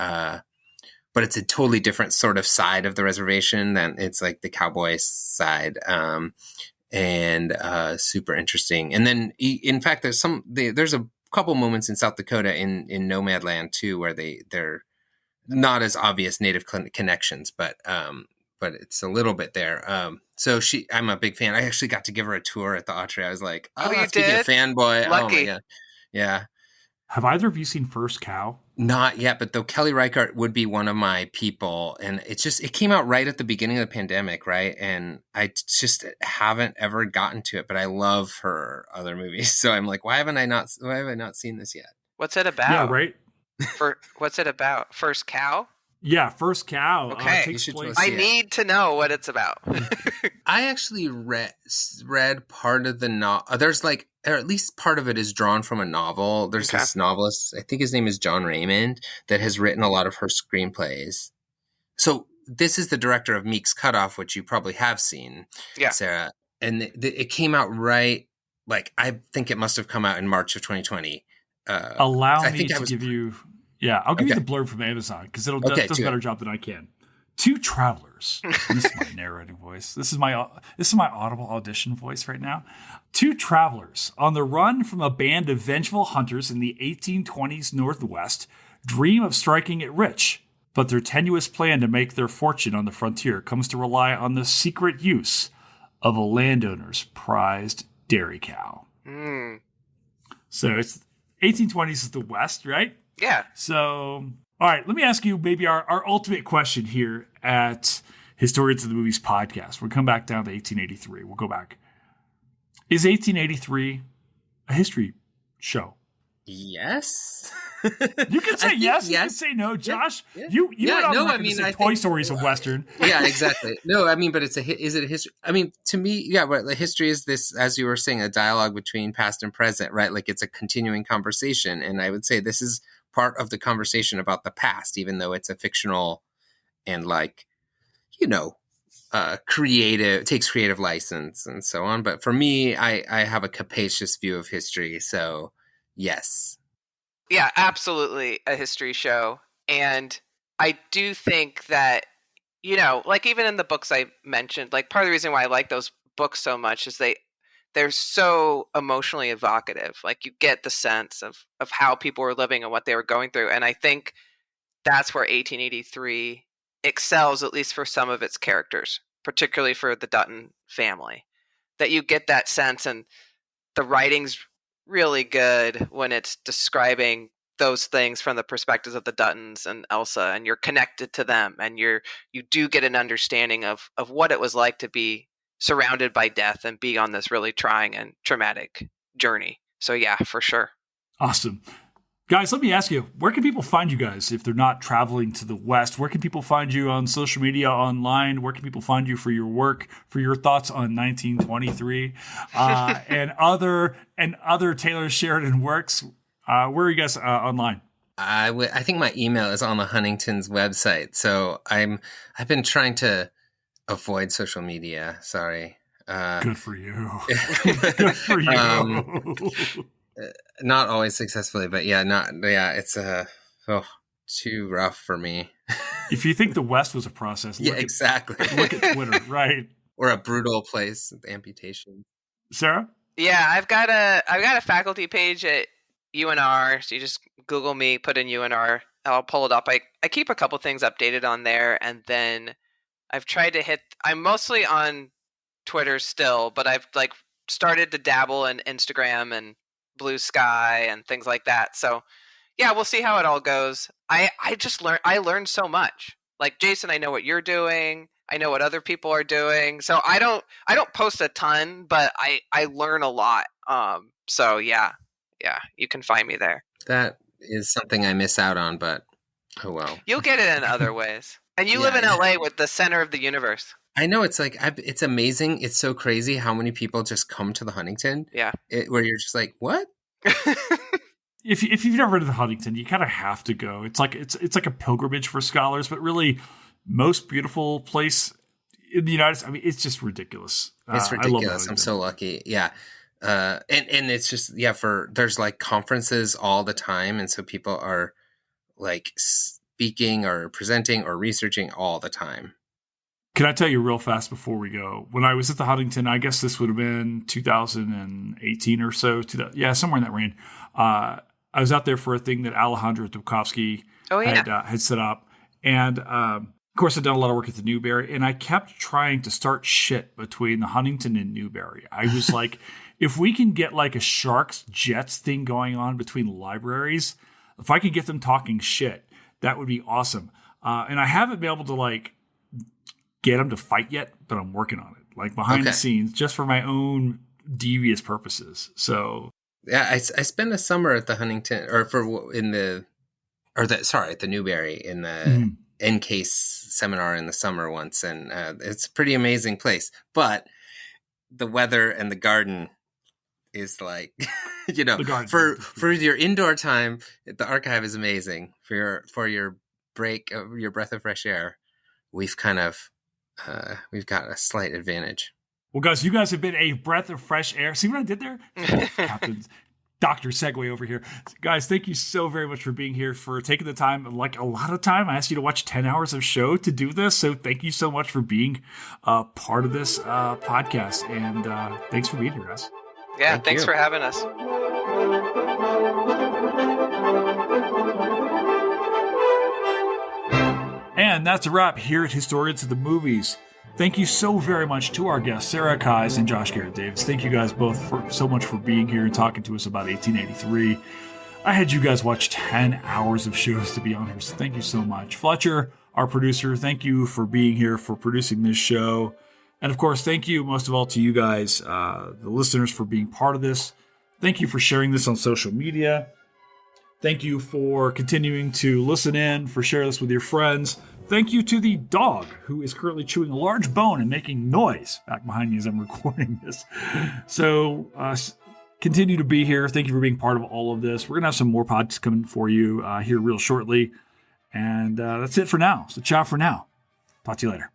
Speaker 3: but it's a totally different sort of side of the reservation than it's like the cowboy side. And super interesting. And then, in fact, there's a couple moments in South Dakota in Nomadland too, where they're not as obvious native connections, but it's a little bit there. So I'm a big fan. I actually got to give her a tour at the Autry. I was like,
Speaker 2: you did?
Speaker 3: Fanboy.
Speaker 2: Lucky.
Speaker 3: Oh my God. Yeah.
Speaker 1: Have either of you seen First Cow?
Speaker 3: Not yet, but though Kelly Reichardt would be one of my people. And it came out right at the beginning of the pandemic, right? And I just haven't ever gotten to it, but I love her other movies. So I'm like, why have I not seen this yet?
Speaker 2: What's it about?
Speaker 1: Yeah, right?
Speaker 2: What's it about? First Cow?
Speaker 1: Yeah, First Cow.
Speaker 2: Okay.
Speaker 1: Takes place.
Speaker 2: I need to know what it's about.
Speaker 3: I actually read part of the novel. There's like, or at least part of it is drawn from a novel. There's this novelist, I think his name is John Raymond, that has written a lot of her screenplays. So this is the director of Meek's Cutoff, which you probably have seen, Sarah. and it came out right. Like, I think it must have come out in March of 2020.
Speaker 1: Allow
Speaker 3: I
Speaker 1: me
Speaker 3: think
Speaker 1: to give you, I'll give you the blurb from Amazon because it'll does a better job than I can. Two travelers. And this is my narrating voice. This is my audible audition voice right now. Two travelers on the run from a band of vengeful hunters in the 1820s Northwest dream of striking it rich, but their tenuous plan to make their fortune on the frontier comes to rely on the secret use of a landowner's prized dairy cow. So it's 1820s is the West, right?
Speaker 2: Yeah.
Speaker 1: So, all right, let me ask you maybe our ultimate question here at Historians of the Movies podcast. We'll come back down to 1883. We'll go back. Is 1883 a history show?
Speaker 3: Yes.
Speaker 1: You can say yes. You can say no. Josh, you went on the record to say Toy Story is a Western.
Speaker 3: Yeah, exactly. No, I mean, but is it a history? I mean, to me, but the history is this, as you were saying, a dialogue between past and present, right? Like, it's a continuing conversation. And I would say this is part of the conversation about the past, even though it's a fictional and creative, takes creative license and so on. But for me, I have a capacious view of history. So yes.
Speaker 2: Yeah, absolutely a history show. And I do think that, like even in the books I mentioned, like part of the reason why I like those books so much is they're so emotionally evocative. Like you get the sense of how people were living and what they were going through. And I think that's where 1883 excels, at least for some of its characters, particularly for the Dutton family, that you get that sense. And the writing's really good when it's describing those things from the perspectives of the Duttons and Elsa, and you're connected to them, and you do get an understanding of what it was like to be surrounded by death and be on this really trying and traumatic journey. So yeah, for sure.
Speaker 1: Awesome. Guys, let me ask you, where can people find you guys if they're not traveling to the West? Where can people find you on social media, online? Where can people find you for your work, for your thoughts on 1923 and other Taylor Sheridan works? Where are you guys online?
Speaker 3: I think my email is on the Huntington's website. So I've been trying to avoid social media. Sorry.
Speaker 1: Good for you. Good for you.
Speaker 3: Not always successfully, but it's too rough for me.
Speaker 1: If you think the West was a process, look at Twitter, right?
Speaker 3: Or a brutal place with amputation.
Speaker 1: Sarah?
Speaker 2: Yeah, I've got a faculty page at UNR, so you just Google me, put in UNR, I'll pull it up. I keep a couple things updated on there, and then I've tried to I'm mostly on Twitter still, but I've started to dabble in Instagram and Blue Sky and things like that. So yeah, we'll see how it all goes. I learned so much. Like Jason, I know what you're doing. I know what other people are doing. So I don't post a ton, but I learn a lot. So yeah, you can find me there.
Speaker 3: That is something I miss out on, but oh well.
Speaker 2: You'll get it in other ways. And you live in LA with the center of the universe.
Speaker 3: I know, it's it's amazing. It's so crazy how many people just come to the Huntington.
Speaker 2: Yeah.
Speaker 3: Where you're just like, what?
Speaker 1: If you've never been to the Huntington, you kind of have to go. It's like a pilgrimage for scholars, but really most beautiful place in the United States. I mean, it's just ridiculous.
Speaker 3: It's ridiculous. I'm so lucky. Yeah. And it's just, there's conferences all the time. And so people are speaking or presenting or researching all the time.
Speaker 1: Can I tell you real fast before we go? When I was at the Huntington, I guess this would have been 2018 or so. Somewhere in that range. I was out there for a thing that Alejandro Dubkovsky had set up. And of course, I'd done a lot of work at the Newberry. And I kept trying to start shit between the Huntington and Newberry. I was like, if we can get a Sharks Jets thing going on between libraries, if I could get them talking shit, that would be awesome. And I haven't been able to get them to fight yet, but I'm working on it, behind the scenes, just for my own devious purposes. So
Speaker 3: yeah, I spent a summer at the Huntington, at the Newberry in the NCASE seminar in the summer once, and it's a pretty amazing place. But the weather and the garden is for your indoor time, the archive is amazing. For your break, your breath of fresh air, we've got a slight advantage.
Speaker 1: Well, guys, you guys have been a breath of fresh air. See what I did there? Captain's Dr. Segway over here. Guys, thank you so very much for being here, for taking the time, like a lot of time. I asked you to watch 10 hours of show to do this. So thank you so much for being part of this podcast. And thanks for being here, guys.
Speaker 2: Yeah, thanks for having us.
Speaker 1: And that's a wrap here at Historians of the Movies. Thank you so very much to our guests, Sarah Kais and Josh Garrett-Davis. Thank you guys both so much for being here and talking to us about 1883. I had you guys watch 10 hours of shows to be on here, so thank you so much. Fletcher, our producer, thank you for being here, for producing this show. And of course, thank you most of all to you guys, the listeners, for being part of this. Thank you for sharing this on social media. Thank you for continuing to listen in, for sharing this with your friends. Thank you to the dog, who is currently chewing a large bone and making noise back behind me as I'm recording this. So continue to be here. Thank you for being part of all of this. We're going to have some more podcasts coming for you here real shortly. And that's it for now. So ciao for now. Talk to you later.